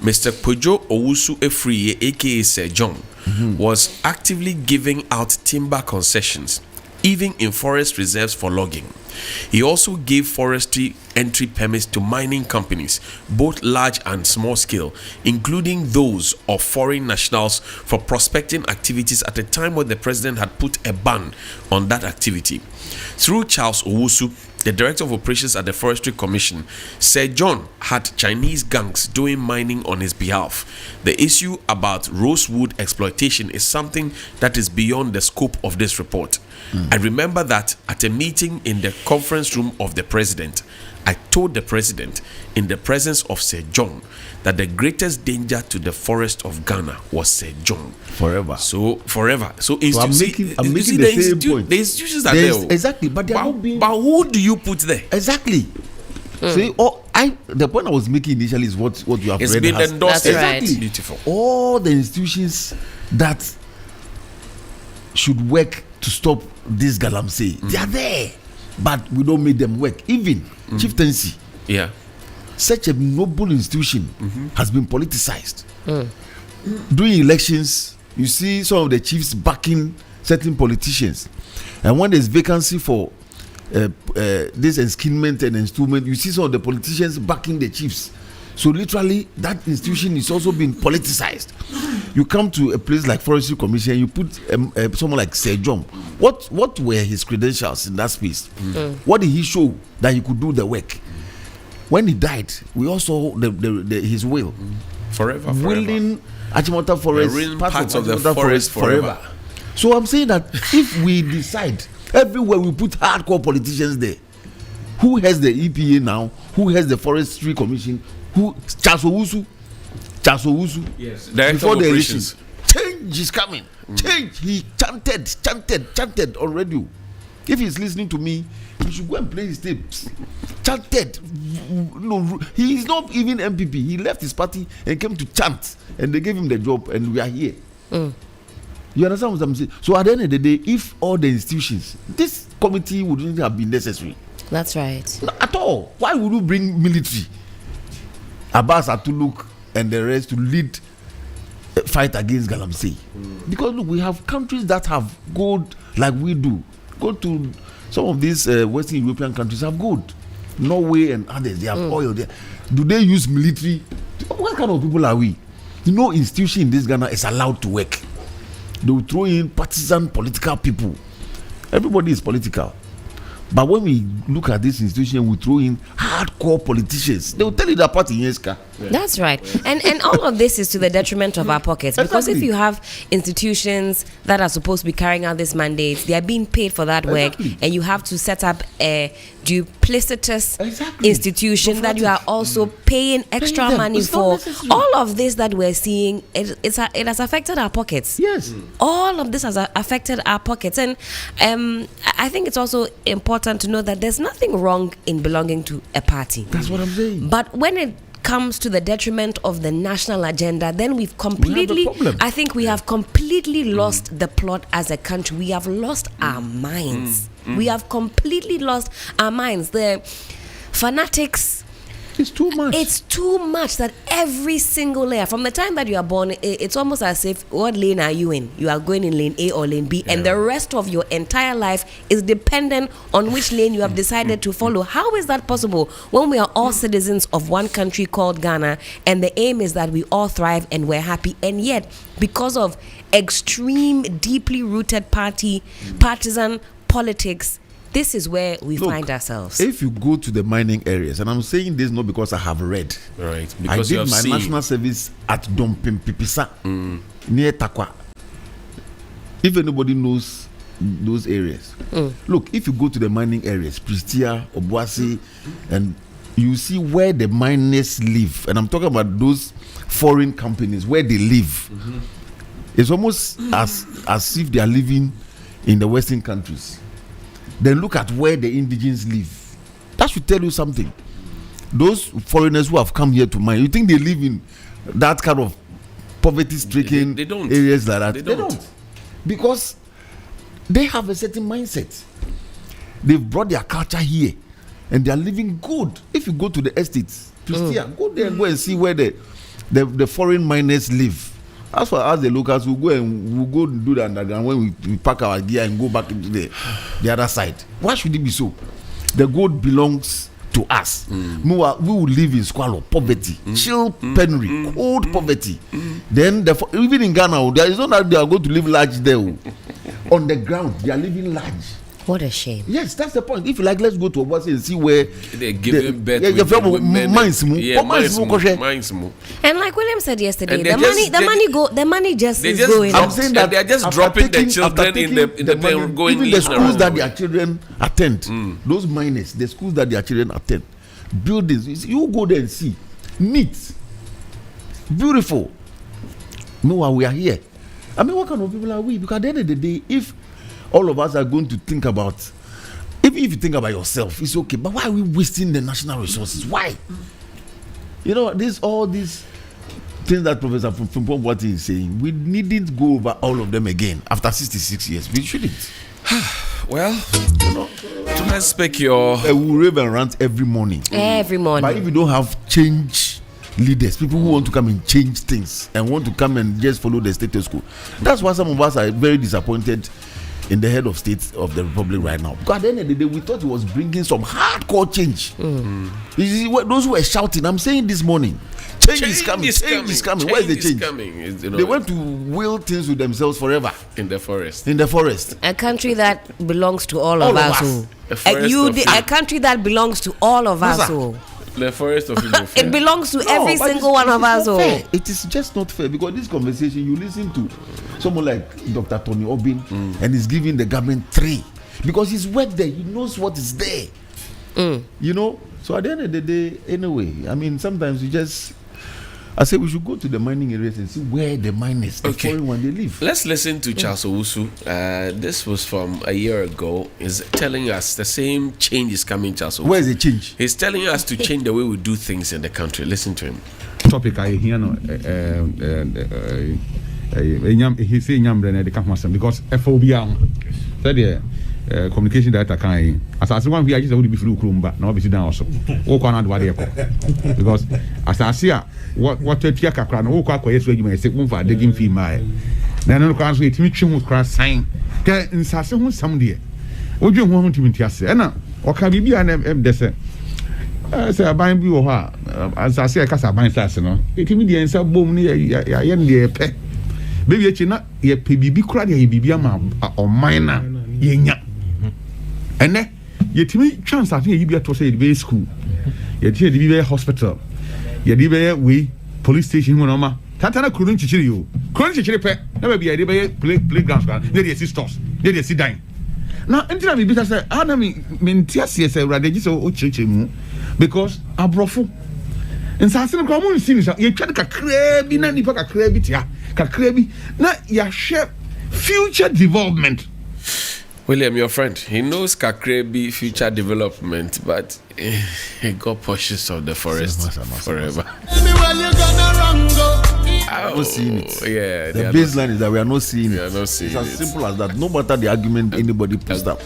Mr. Kojo Owusu Efriye, aka Sir John, was actively giving out timber concessions, even in forest reserves for logging. He also gave forestry entry permits to mining companies, both large and small scale, including those of foreign nationals, for prospecting activities at a time when the president had put a ban on that activity. Through Charles Owusu, the director of operations at the Forestry Commission, Sir John had Chinese gangs doing mining on his behalf. The issue about rosewood exploitation is something that is beyond the scope of this report. I remember that at a meeting in the conference room of the president, I told the president, in the presence of Sir John, that the greatest danger to the forest of Ghana was Sir John. Forever. So I'm making the same point. The institutions are there. Exactly, but but who do you put there? Exactly. See, the point I was making initially is what you have it's read. It's been endorsed. That's right. Exactly. Beautiful. All the institutions that should work to stop this galamsey, they are there, but we don't make them work. Even chieftaincy, such a noble institution has been politicized. During elections, you see some of the chiefs backing certain politicians, and when there's vacancy for this enskinment and installment, you see some of the politicians backing the chiefs. So literally, that institution is also being politicized. You come to a place like Forestry Commission, you put someone like Sir John. What were his credentials in that space? What did he show that he could do the work? When he died, we also his will. Forever. Willing Achimota Forest, parts of the forest forever. So I'm saying that if we decide, everywhere we put hardcore politicians there, who has the EPA now? Who has the Forestry Commission? Who? Charles Owusu? Yes. Before the elections, change is coming. Change. He chanted on radio. If he's listening to me, he should go and play his tapes. Chanted. No, he is not even MPP. He left his party and came to chant, and they gave him the job, and we are here. You understand what I'm saying? So at the end of the day, if all the institutions, this committee wouldn't have been necessary. That's right. Not at all. Why would you bring military, Abbas Atuluk and the rest to lead a fight against Galamsey? Because look, we have countries that have gold like we do. Go to some of these Western European countries have gold. Norway and others, they have oil there. Do they use military? What kind of people are we? No institution in this Ghana is allowed to work. They will throw in partisan political people. Everybody is political. But when we look at this institution, we throw in hardcore politicians. They will tell you that party in Yeska. That's right. And all of this is to the detriment of our pockets. Because if you have institutions that are supposed to be carrying out these mandates, they are being paid for that work, and you have to set up a duplicitous institution that you are also paying extra money for. All of this that we're seeing, it has affected our pockets. Yes. All of this has affected our pockets. And I think it's also important to know that there's nothing wrong in belonging to a party. That's what I'm saying. But when it comes to the detriment of the national agenda, then we have completely lost the plot as a country. We have lost our minds. We have completely lost our minds. The fanatics, it's too much. It's too much that every single layer, from the time that you are born, it's almost as if, what lane are you in? You are going in lane A or lane B, and the rest of your entire life is dependent on which lane you have decided to follow. How is that possible when we are all citizens of one country called Ghana, and the aim is that we all thrive and we're happy, and yet because of extreme, deeply rooted partisan politics, this is where we find ourselves. If you go to the mining areas, and I'm saying this not because I have read, right? Because I did my national service at Dompim Pipisa near Takwa. If anybody knows those areas, look, if you go to the mining areas, Pristia, Obuasi, and you see where the miners live, and I'm talking about those foreign companies where they live, it's almost as if they are living in the Western countries. Then look at where the indigenous live. That should tell you something. Those foreigners who have come here to mine, you think they live in that kind of poverty-stricken they don't. Areas like that? They don't. Because they have a certain mindset. They've brought their culture here, and they are living good. If you go to the estates, go there and go and see where the foreign miners live. As far as the locals, we'll go do the underground when we pack our gear and go back into the other side. Why should it be so? The gold belongs to us. We will live in squalor, poverty, chill penury, cold poverty. Then even in Ghana, there is not that they are going to live large there. On the ground, they are living large. What a shame. Yes, that's the point. If you like, let's go to Obuasi and see where they give birth. Mines. And like William said yesterday, the money just is going. I'm saying that they are just dropping the children in the pen, going even the schools that their children attend. Those miners, the schools that their children attend, buildings. You go there and see, neat, beautiful. No, we are here. I mean, what kind of people are we? Because at the end of the day, if all of us are going to think about, if you think about yourself, it's okay. But why are we wasting the national resources? Why? You know, all these things that Professor Frimpong is saying, we needn't go over all of them again after 66 years. We shouldn't. Well, let's pick your. We rave and rant every morning. Every morning. But if you don't have change leaders, people who want to come and change things and want to come and just follow the status quo, that's why some of us are very disappointed in the head of state of the republic right now. Because at the end of the day, we thought he was bringing some hardcore change. You see, those who were shouting, I'm saying this morning, change is coming. Where is the change? They went to will things with themselves forever. In the forest. A country that belongs to all of us. A country that belongs to all of us. The forest of it belongs to every single one of us. It is just not fair, because this conversation, you listen to someone like Dr. Tony Obin, and he's giving the government 3 because he's worked there. He knows what is there. You know. So at the end of the day, anyway, I mean, sometimes I say we should go to the mining areas and see where the miners, the foreign one, they live. Let's listen to Charles Owusu. This was from a year ago. He's telling us the same change is coming, Charles Owusu. Where is the change? He's telling us to change the way we do things in the country. Listen to him. Topic I hear no he say nyambre na come because FOBA said communication data kind as one we just would be flu krumba na be down also o kwa na do ade ekọ because as I see what tia kakra na o kwa yesu adwuma say won fa digging fee mai na no kwa so etimi twi ho kra sign ke nsase ho sam de odwe ho timi ntiase na o ka bibia na de se say aban bi wo ha as I see kasa aban sase no etimi de nsa bom ni ya ye ne pe baby echi na ye pe bibi kra de ye bibi ama o man na ye nya ene yɛtumi chance ate yɛ bi ato sɛ yɛde bɛyɛ school yɛde bi bɛyɛ hospital yɛde bɛyɛ wei police station mu na ɔma tata na kuro no nkyekyere yi o kuro no nkyekyere pɛ na baabi yɛde bɛyɛ playground na yɛde asi stores na yɛde asi dan na ntina biribi ta sɛ ana mente aseɛ sɛ awurade gye sɛ wokyerɛkyerɛ mu because aborɔfo nsase no kora mo nsi no sa yɛtwa no kakraa bi na nnipa kakraa bi tea kakraa bi na yɛahwɛ future development. William, your friend, he knows Kakrebi future development, but he got portions of the forest forever. I'm not seeing it. Yeah, the baseline is that we are not seeing it. It's as simple as that. No matter the argument anybody puts up.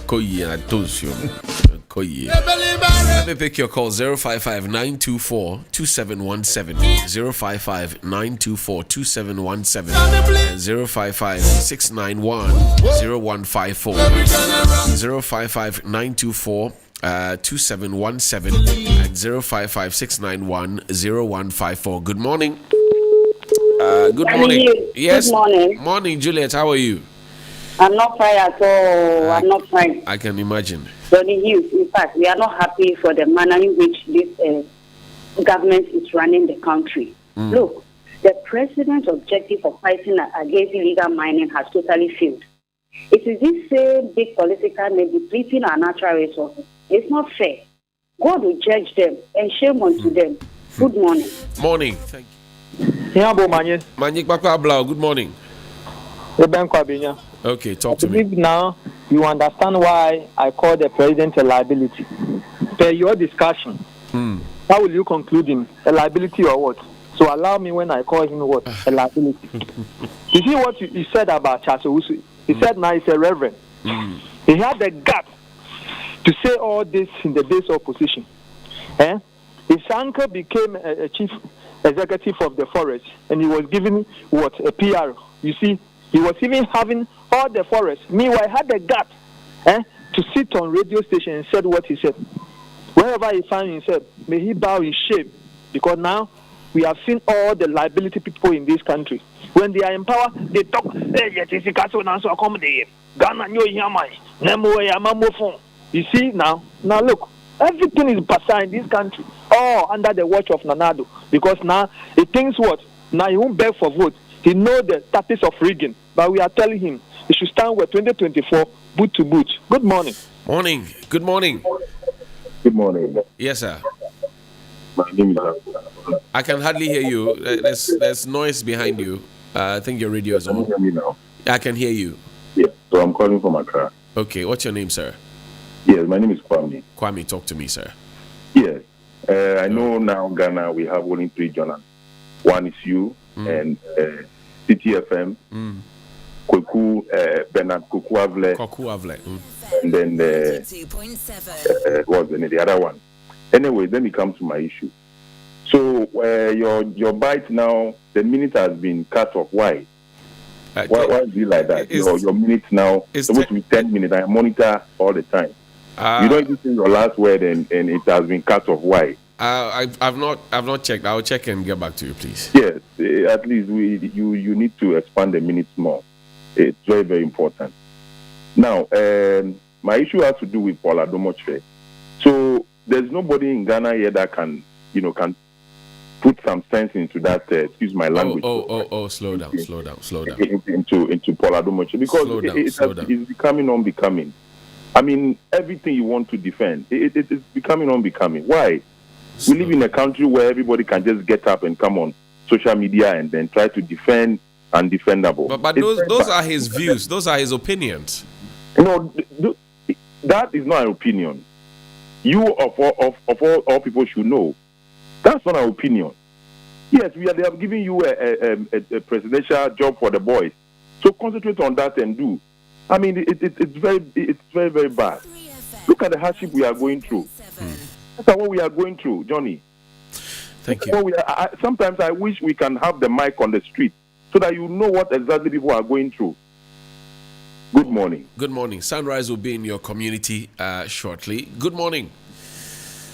Let me pick your call 055-924-2717 055-924-2717 and 055-691-0154 055-924-2717 and 055-691-0154. Good morning. Good morning. Yes. Good morning. Morning, Juliet. How are you? I'm not fine at all. I'm not fine. I can imagine. Johnny Hughes, in fact, we are not happy for the manner in which this government is running the country. Look, the president's objective of fighting against illegal mining has totally failed. It is this same big political may depleting our natural resources. It's not fair. God will judge them and shame unto them. Good morning. Morning. Thank you. Good morning. Okay, talk to me. Now you understand why I call the president a liability. Per your discussion, how will you conclude him? A liability or what? So allow me when I call him what? A liability. You see what you said about Charles Owusu? He said now he's a reverend. He had the guts to say all this in the days of opposition. His uncle became a chief executive of the forest, and he was given what? A PR. You see, he was even having all the forest. Meanwhile, had the guts to sit on radio station and said what he said. Wherever he found himself, may he bow in shame, because now we have seen all the liability people in this country. When they are in power, they talk. You see now look, everything is bizarre in this country, all under the watch of Nanado, because now he thinks what? Now he won't beg for vote. He knows the tactics of rigging, but we are telling him he should stand with 2024 boot to boot. Good morning. Morning. Good morning. Good morning. Yes, sir. My name is. I can hardly hear you. There's noise behind you. I think your radio is on. Can you hear me now? I can hear you. Yes. So I'm calling from Accra. Okay. What's your name, sir? Yes, my name is Kwame. Kwame, talk to me, sir. Yes. I know now Ghana we have only 3 journalists. One is you and CTFM, Kweku, Bernard Kokuavle. And then what's the other one? Anyway, then we come to my issue. So your bite now, the minute has been cut off. Why? Why is it like that? Your minute now is supposed to be 10 minutes. I monitor all the time. You don't even say your last word and it has been cut off. Why? I've not checked. I'll check and get back to you, please. Yes, at least you need to expand the minutes more. It's very, very important. Now, my issue has to do with Paul Adomoche. So there's nobody in Ghana here that can put some sense into that. Excuse my language. Slow down. Into Paul Adomoche, because it's becoming unbecoming. I mean, everything you want to defend, it's becoming unbecoming. Why? We live in a country where everybody can just get up and come on social media and then try to defend undefendable. But those are his views. Those are his opinions. No, that is not an opinion. You of all people should know that's not an opinion. Yes, they have given you a presidential job for the boys, so concentrate on that and do. I mean, it's very, very bad. Look at the hardship we are going through. That's what we are going through, Johnny. Thank you. Sometimes I wish we can have the mic on the street so that you know what exactly people are going through. Good morning. Good morning. Sunrise will be in your community shortly. Good morning.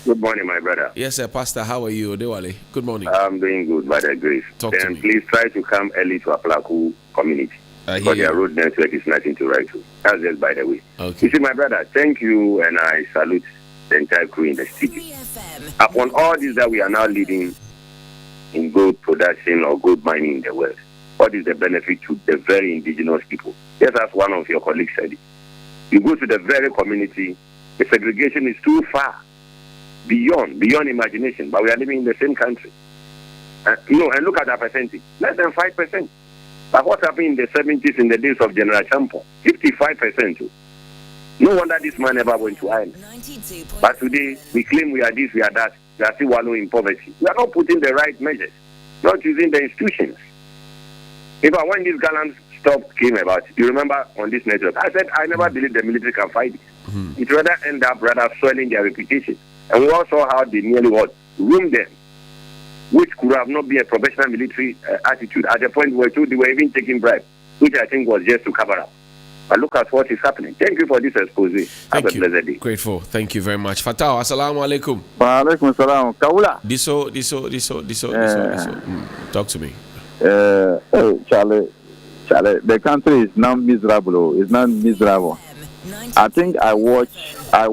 Good morning, my brother. Yes, sir. Pastor, how are you? Dewale. Good morning. I'm doing good, by the grace. Talk to me. Please try to come early to Aplaku community. Because their road network is nothing to write to. That's just by the way. Okay. You see, my brother, thank you, and I salute the entire crew in the studio. Upon all this that we are now leading in gold production or gold mining in the world, what is the benefit to the very indigenous people? Just as one of your colleagues said it. You go to the very community, the segregation is too far, beyond imagination, but we are living in the same country. And look at our percentage, less than 5%. But what happened in the 70s, in the days of General Champon? 55%. No wonder this man never went to Ireland. But today, we claim we are this, we are that. We are still wallowing in poverty. We are not putting the right measures, not using the institutions. In fact, when this gallant stop came about, you remember on this network, I said, I never believed the military can fight it. It rather end up swelling their reputation. And we all saw how they nearly ruined them, which could have not been a professional military attitude. At the point where they were even taking bribes, which I think was just to cover up. But look at what is happening. Thank you for this expose. Have a pleasant day. Grateful. Thank you very much. Fatah, assalamu alaikum. Wa alaikum salam. Kaula. Diso. Talk to me. Charlie, the country is now miserable. It's not miserable. I think I watch your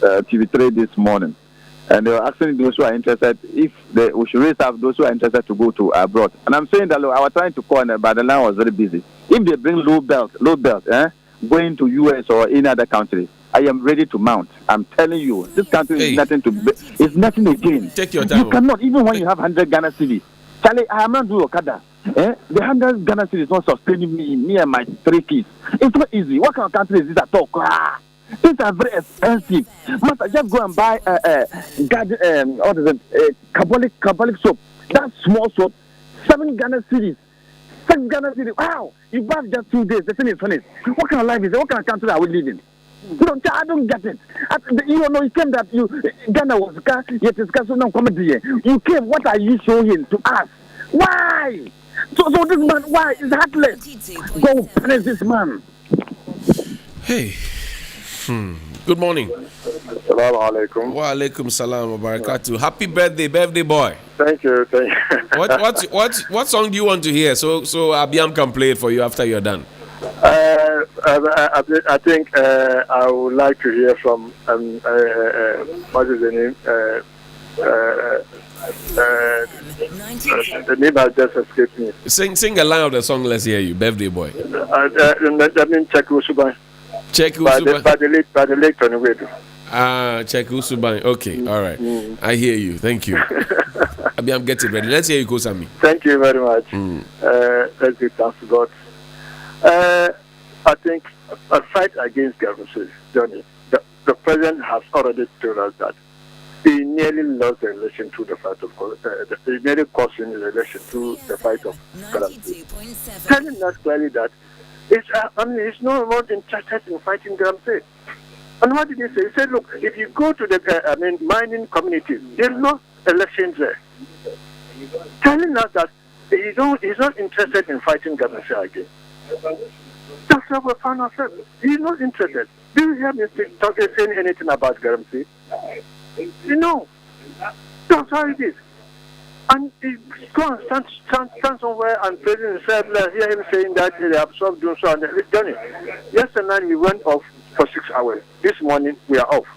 TV3 this morning, and they were asking those who are interested if we should raise up those who are interested to go to abroad. And I'm saying that, look, I was trying to call, but the line was very busy. If they bring low belt, going to US or any other country, I am ready to mount. I'm telling you, this country is nothing it's nothing again. Take your time. You cannot, even when you have 100 Ghana cedis. Charlie, I am not doing Okada. The 100 Ghana cedis is not sustaining me and my 3 kids. It's not easy. What kind of country is this at all? These are very expensive. Master, just go and buy carbolic soap. That small soap, 7 Ghana cedis. 6 Ghana cedis. Wow! You buy just 2 days. The thing is finished. What kind of life is it? What kind of country are we living? I don't get it. You came that Ghana was yet discussing no comedy. You came. What are you showing to us? Why? So this man, why is heartless? Go punish this man. Hey. Good morning. Assalamu alaikum. Wa alaikum salam wa barakatuh. Happy birthday boy. Thank you. What song do you want to hear? So Abiam can play it for you after you're done. I think I would like to hear from what is the name? The name has just escaped me. Sing a line of the song. Let's hear you, birthday boy. I mean Cheku Usuban. Cheku Usuban. By the lake Tony Wedu. Cheku Usuban. Okay, all right. I hear you. Thank you. I'm getting ready. Let's hear you go, Sammy. Thank you very much. Let's give thanks to God. I think a fight against government, Johnny. The president has already told us that he nearly lost the election to the fight of he nearly cost him the election to the fight of Galamsey. Telling us clearly that he's no more interested in fighting Galamsey. And what did he say? He said, look, if you go to the mining communities, there are no elections there. Telling us that he's not interested in fighting Galamsey again. That's how we found ourselves. He's not interested. Do you hear me saying anything about Galamsey? No. That's how it is. And he go and stand somewhere and praising himself. Hear him saying that they have solved doing so. And Johnny, yesterday night we went off for 6 hours. This morning we are off.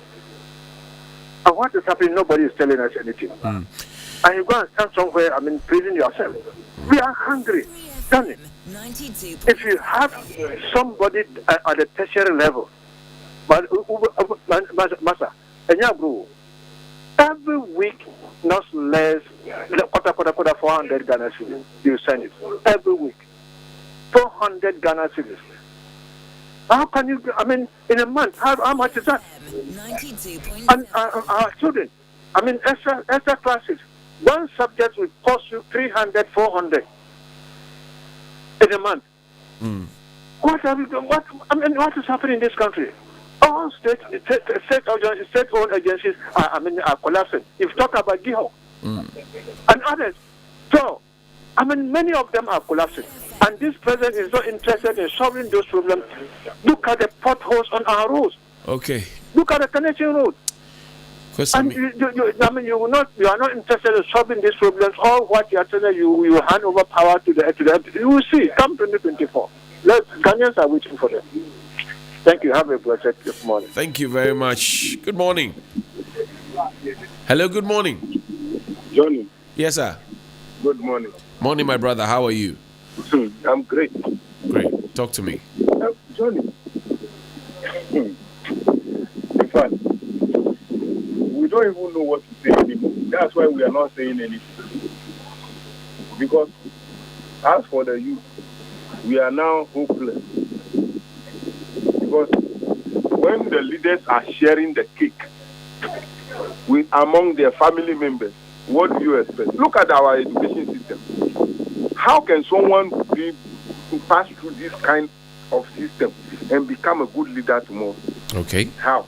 And what is happening? Nobody is telling us anything. And you go and stand somewhere, praising yourself. We are hungry. Johnny, if you have somebody at the tertiary level, Master, every week, not less than 400 Ghana cedis. You send it every week. 400 Ghana cedis. How can you? In a month, how much is that? And our children, extra classes. One subject will cost you 300, 400 in a month. What is happening in this country? All state-owned agencies are collapsing. If you talk about GIHO and others, so many of them are collapsing. And this president is not interested in solving those problems. Look at the potholes on our roads. Okay. Look at the connection road. And you are not interested in solving these problems. All what you are telling you hand over power to the. You will see. Come 2024. Ghanaians are waiting for them. Thank you. Have a blessed morning. Thank you very much. Good morning. Hello. Good morning. Johnny. Yes, sir. Good morning. Morning, my brother. How are you? I'm great. Great. Talk to me. Johnny. In fact, we don't even know what to say anymore. That's why we are not saying anything. Because as for the youth, we are now hopeless. Because when the leaders are sharing the cake with among their family members, what do you expect? Look at our education system. How can someone be to pass through this kind of system and become a good leader tomorrow? Okay. How?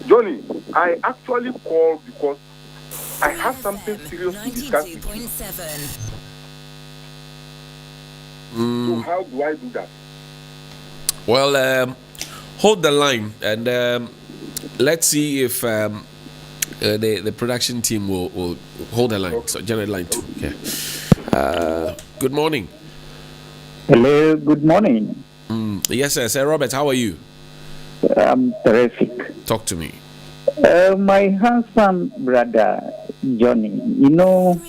Johnny, I actually called because I have something serious to discuss with you. So how do I do that? Well, hold the line and let's see if the production team will hold the line. So generate line 2. Okay. Good morning. Hello. Good morning. Yes, sir. Sir Robert, how are you? I'm terrific. Talk to me. My handsome brother Johnny, you know,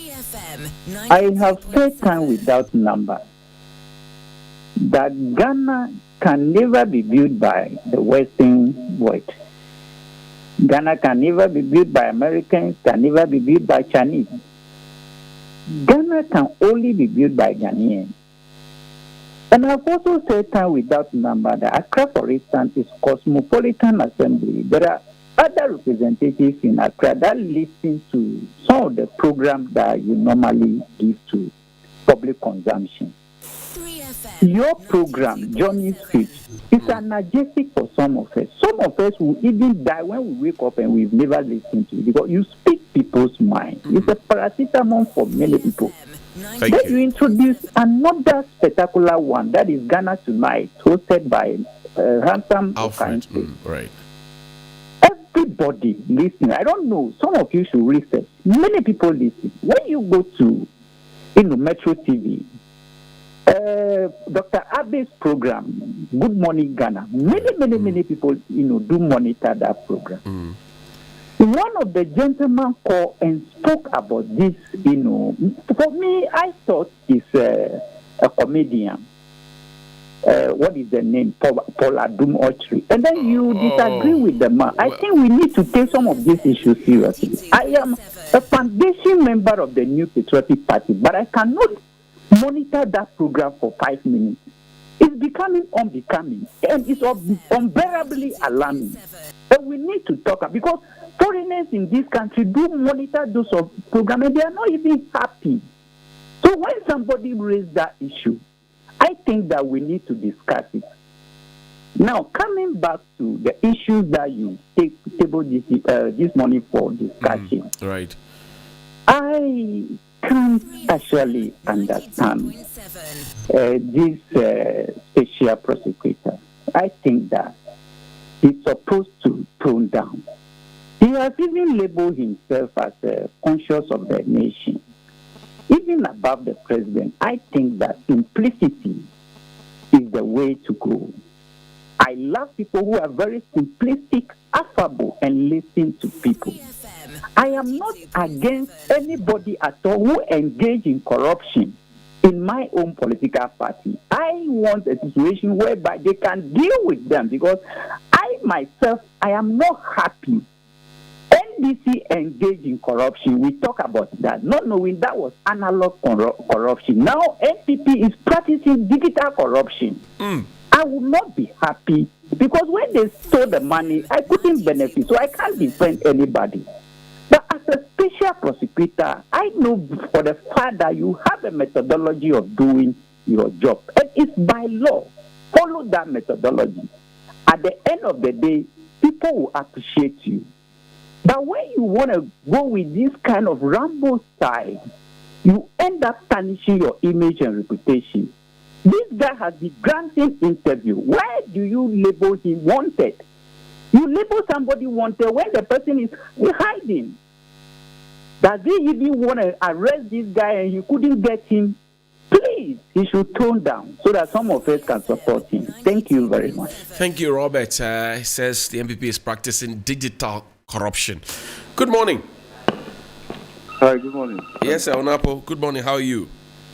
I have spent time without number that Ghana can never be built by the Western world. Ghana can never be built by Americans, can never be built by Chinese. Ghana can only be built by Ghanaians. And I've also said time without number that Accra, for instance, is Cosmopolitan Assembly. There are other representatives in Accra that listen to some of the programs that you normally give to public consumption. Your program, Johnny's Speech, is analgesic for some of us. Some of us will even die when we wake up and we've never listened to it because you speak people's mind. It's a paracetamol for many people. Then you introduce another spectacular one, that is Ghana Tonight, hosted by Handsome Alfred. Right. Everybody listen. I don't know. Some of you should research. Many people listen. When you go to, Metro TV, Dr. Abe's program, Good Morning Ghana, many people, do monitor that program. One of the gentlemen called and spoke about this, for me, I thought he's a comedian. What is the name? Paul Adum Ochri. And then you disagree with the man. I think we need to take some of these issues seriously. I am a foundation member of the New Patriotic Party, but I cannot monitor that program for 5 minutes. It's becoming unbecoming, and it's unbearably alarming. And we need to talk because foreigners in this country do monitor those programs, and they are not even happy. So when somebody raises that issue, I think that we need to discuss it. Now, coming back to the issues that you table this morning for discussion, right? I can't actually understand this special prosecutor. I think that he's supposed to tone down. He has even labeled himself as a conscious of the nation. Even above the president, I think that simplicity is the way to go. I love people who are very simplistic, affable, and listen to people. I am not against anybody at all who engage in corruption in my own political party. I want a situation whereby they can deal with them because I myself, I am not happy. NDC engaged in corruption. We talk about that, not knowing that was analog corruption. Now NPP is practicing digital corruption. I will not be happy because when they stole the money, I couldn't benefit, so I can't defend anybody. But as a special prosecutor, I know for the fact that you have a methodology of doing your job, and it's by law. Follow that methodology. At the end of the day, people will appreciate you. But when you want to go with this kind of Rambo style, you end up tarnishing your image and reputation. This guy has been granting interview. Why do you label him wanted? You label somebody wanted when the person is hiding. Does he even want to arrest this guy and you couldn't get him? Please, he should tone down so that some of us can support him. Thank you very much. Thank you, Robert. He says the MPP is practicing digital corruption. Good morning. Hi, good morning. Yes, sir, Onapo. Good morning. How are you?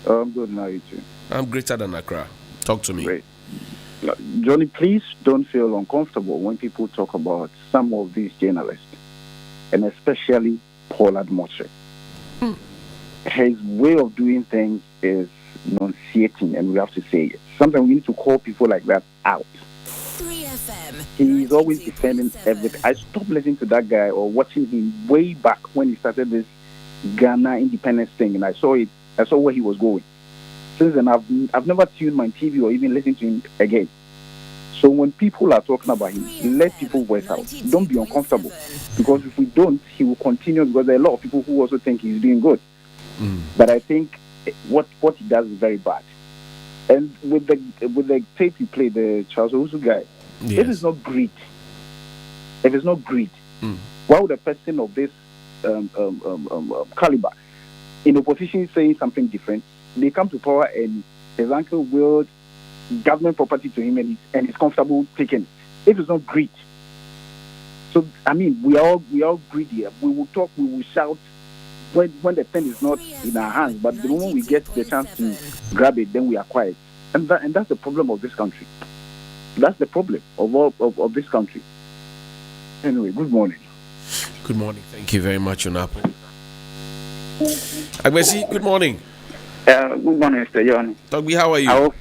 I'm good. How are you too? I'm greater than Accra. Talk to me. Great. Johnny, please don't feel uncomfortable when people talk about some of these journalists, and especially Paul Admotre. His way of doing things is nauseating, and we have to say it. Sometimes we need to call people like that out. He's always defending everything. I stopped listening to that guy or watching him way back when he started this Ghana independence thing, and I saw it. I saw where he was going. Since then, I've never tuned my TV or even listened to him again. So when people are talking about him, let people voice out. Don't be uncomfortable, because if we don't, he will continue. Because there are a lot of people who also think he's doing good. But I think what he does is very bad. And with the tape you played, the Charles Owusu guy, if it's not greed, why would a person of this caliber in opposition saying something different? They come to power and his uncle willed government property to him and he's comfortable taking it. If it's not greed. So I mean, we are all greedy. We will talk, we will shout when the pen is not in our hands, but the moment we get the chance to grab it, then we are quiet. And that's the problem of this country. That's the problem of this country. Anyway, good morning. Good morning. Thank you very much, Onapo. Agbesi, good morning. Good morning, Mr. John. Togbi, how are you?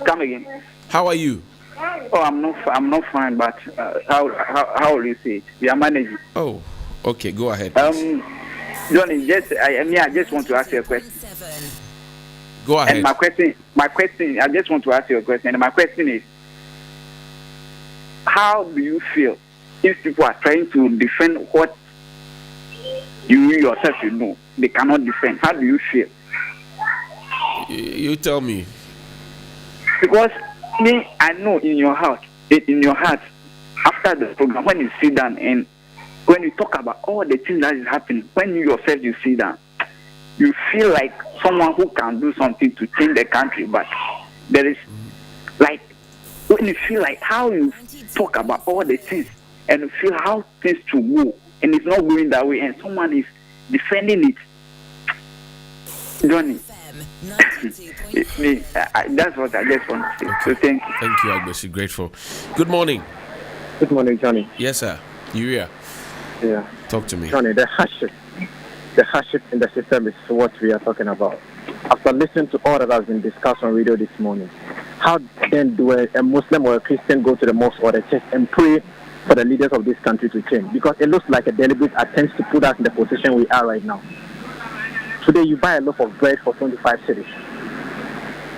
Come again. How are you? Oh, I'm not fine, but how will you say it? We are managing. Oh, okay, go ahead. Johnny, I just want to ask you a question. Go ahead. And my question, I just want to ask you a question. And my question is, how do you feel if people are trying to defend what you yourself know they cannot defend? How do you feel? You tell me. Because me, I know in your heart, after the program, when you sit down and when you talk about all the things that is happening, when you yourself you sit down, you feel like someone who can do something to change the country. But there is, like, when you feel like how you talk about all the things and you feel how things to go and it's not going that way and someone is defending it. Johnny, that's what I just want to say. So thank you. Thank you, Agbesi. Grateful. Good morning. Good morning, Johnny. Yes, sir. You here? Yeah. Talk to me. Johnny, the hardship in the system is what we are talking about. After listening to all that has been discussed on radio this morning, how then do a Muslim or a Christian go to the mosque or the church and pray for the leaders of this country to change? Because it looks like a deliberate attempt to put us in the position we are right now. Today, you buy a loaf of bread for 25 cedis,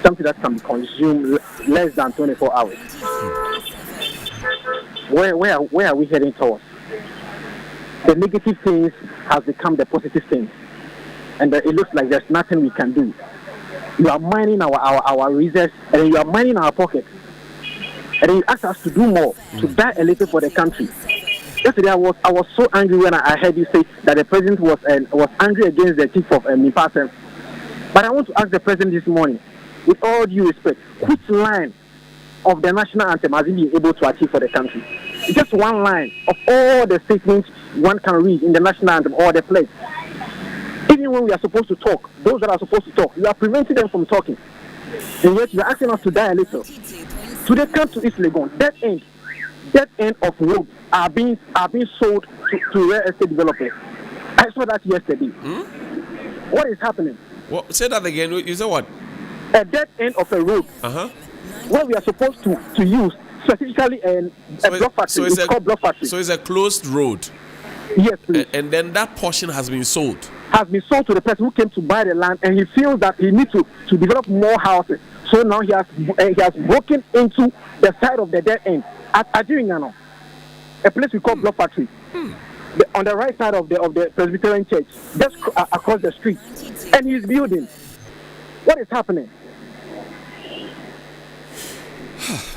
something that can be consumed less than 24 hours. Where are we heading towards? The negative things have become the positive things, and it looks like there's nothing we can do. You are mining our reserves, and you are mining our pockets, and then you ask us to do more, to die a little for the country. Yesterday, I was so angry when I heard you say that the president was angry against the chief of Mipasem. But I want to ask the president this morning, with all due respect, which line of the national anthem has he been able to achieve for the country? Just one line of all the statements one can read in the national anthem or the pledge. Even when we are supposed to talk, those that are supposed to talk, you are preventing them from talking. And yet you are asking us to die a little. Today, come to East Legon. That end of roads are being sold to real estate developers. I saw that yesterday. What is happening? What? Say that again. You said what? A dead end of a road. Where we are supposed to use specifically a block factory. It's called block factory. So it's a closed road. Yes, please. And then that portion has been sold. Has been sold to the person who came to buy the land, and he feels that he needs to develop more houses. So now he has broken into the side of the dead end at Ajiringano, a place we call Block Factory, on the right side of the Presbyterian Church, just across the street, and he's building. What is happening?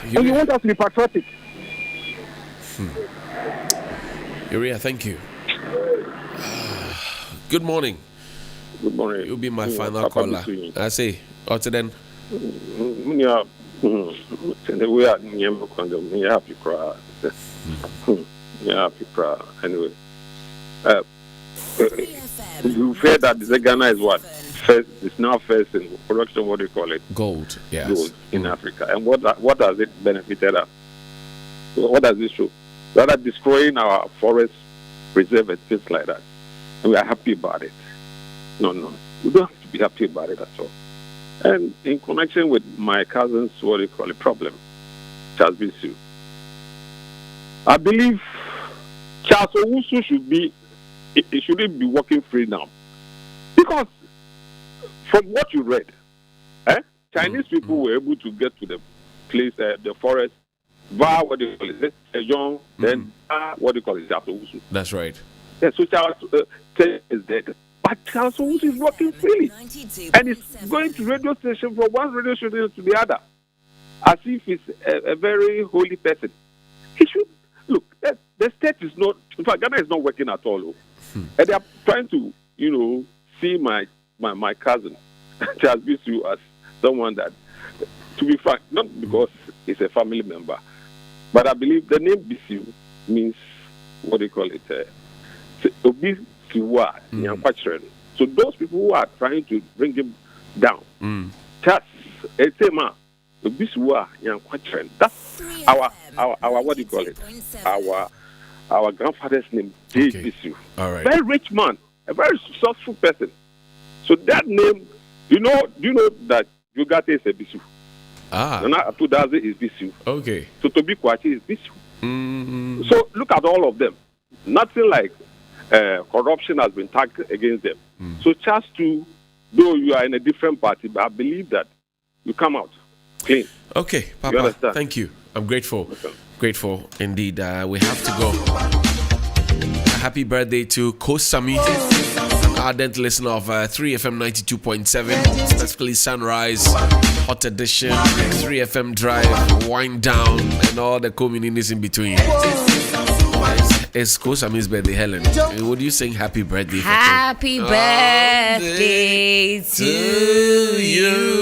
And you want us to be patriotic. Uriah, thank you. Good morning. Good morning. You'll be my final caller. I say, what's then? We are happy cry. Happy cry. Anyway, you fear that the Ghana is what? First, it's now first in production. What do you call it? Gold. Yes. Gold in Africa. And what has it benefited us? What does it show? Rather destroying our forest preserve and things like that. And we are happy about it. No. We don't have to be happy about it at all. And in connection with my cousin's, what do you call it, problem, Charles Bisu, I believe Charles Owusu shouldn't be working free now. Because from what you read, Chinese people were able to get to the place, the forest, via what do you call it, Young, then what do you call it, Charles Owusu. That's right. Yeah, so Charles is dead. But Charles Owusu is working freely. And he's going to radio station from one radio station to the other. As if he's a very holy person. He should, look, the state is not, in fact, Ghana is not working at all. And they are trying to, see my cousin, Charles Bisu, as someone that, to be frank, not because he's a family member, but I believe the name Bisu means, what do you call it, Obi Siwa, so those people who are trying to bring him down, that's Obi Siwa, that's our what do you call it, our grandfather's name, Bisu. All right. Very rich man, a very successful person. So that name, do you know that Yogate is a Bisu? Nana Atudaze is Bisu. Okay. So Tobi Kwachi is Bisu. So look at all of them. Nothing like corruption has been tagged against them. So Charles too, though you are in a different party, but I believe that you come out clean. Okay, Papa, thank you. I'm grateful. Grateful indeed. We have to go. Happy birthday to Kosami, an ardent listener of 3FM 92.7, specifically Sunrise, Hot Edition, 3FM Drive, Wind Down, and all the communities in between. It's Kosami's birthday, Helen. Would you sing happy birthday? Happy birthday to you.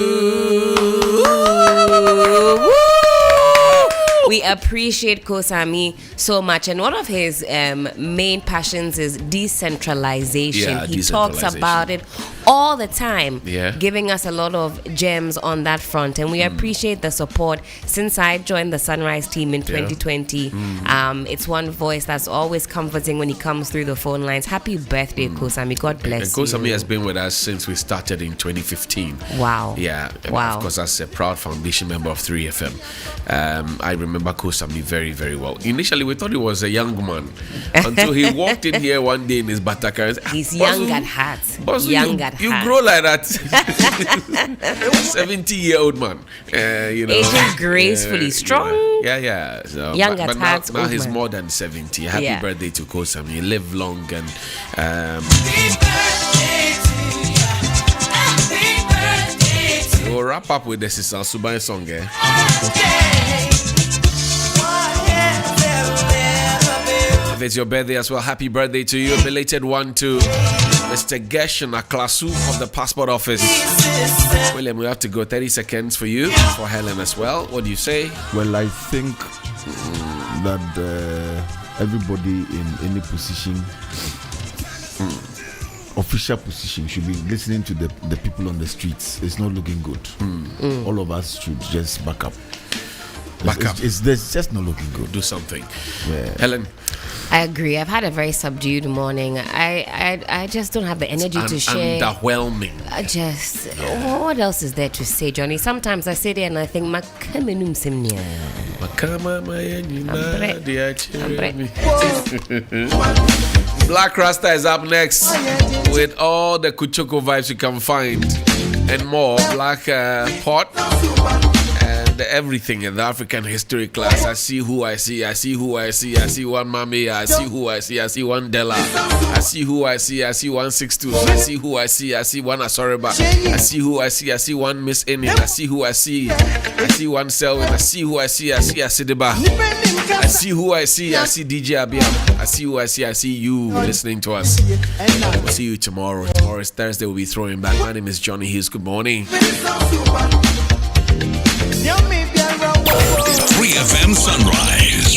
We appreciate Kosami so much, and one of his main passions is decentralization. Yeah, he talks about it all the time, giving us a lot of gems on that front, and we appreciate the support. Since I joined the Sunrise team in 2020, it's one voice that's always comforting when he comes through the phone lines. Happy birthday, Kosami. God bless you. And Kosami has been with us since we started in 2015. Wow. Yeah. Wow. Of course, as a proud foundation member of 3FM. I remember Kosami very, very well. Initially, we thought he was a young man until he walked in here one day in his bataka and said, he's young at heart. Young at you heart. grow like that. 70-year-old man. Aging gracefully, strong. Yeah. So, young at heart. Now he's more than 70. Happy birthday to Kosami. Live long and. We'll wrap up with the Sister Subai song. If it's your birthday as well, happy birthday to you. A belated one to Mr. Gershon Aklasu of the Passport Office. William, we have to go 30 seconds for you, for Helen as well. What do you say? Well, I think that everybody in any position, official position, should be listening to the people on the streets. It's not looking good. All of us should just back up. It's just not looking good. Do something. Yeah. Helen? I agree. I've had a very subdued morning. I just don't have the energy to share. Underwhelming. What else is there to say, Johnny? Sometimes I sit there and I think, Black Rasta is up next with all the Kuchoko vibes you can find and more. Black Pot and everything in the African history class. I see who I see. I see who I see. I see one Mami. I see who I see. I see one Della. I see who I see. I see 162. I see who I see. I see one Asoriba. I see who I see. I see one Miss Enin. I see who I see. I see one Selwyn. I see who I see. I see Asideba. I see who I see. I see DJ Abiam. I see who I see. I see you listening to us. We'll see you tomorrow. Tomorrow is Thursday. We'll be throwing back. My name is Johnny Hughes. Good morning. 3FM Sunrise.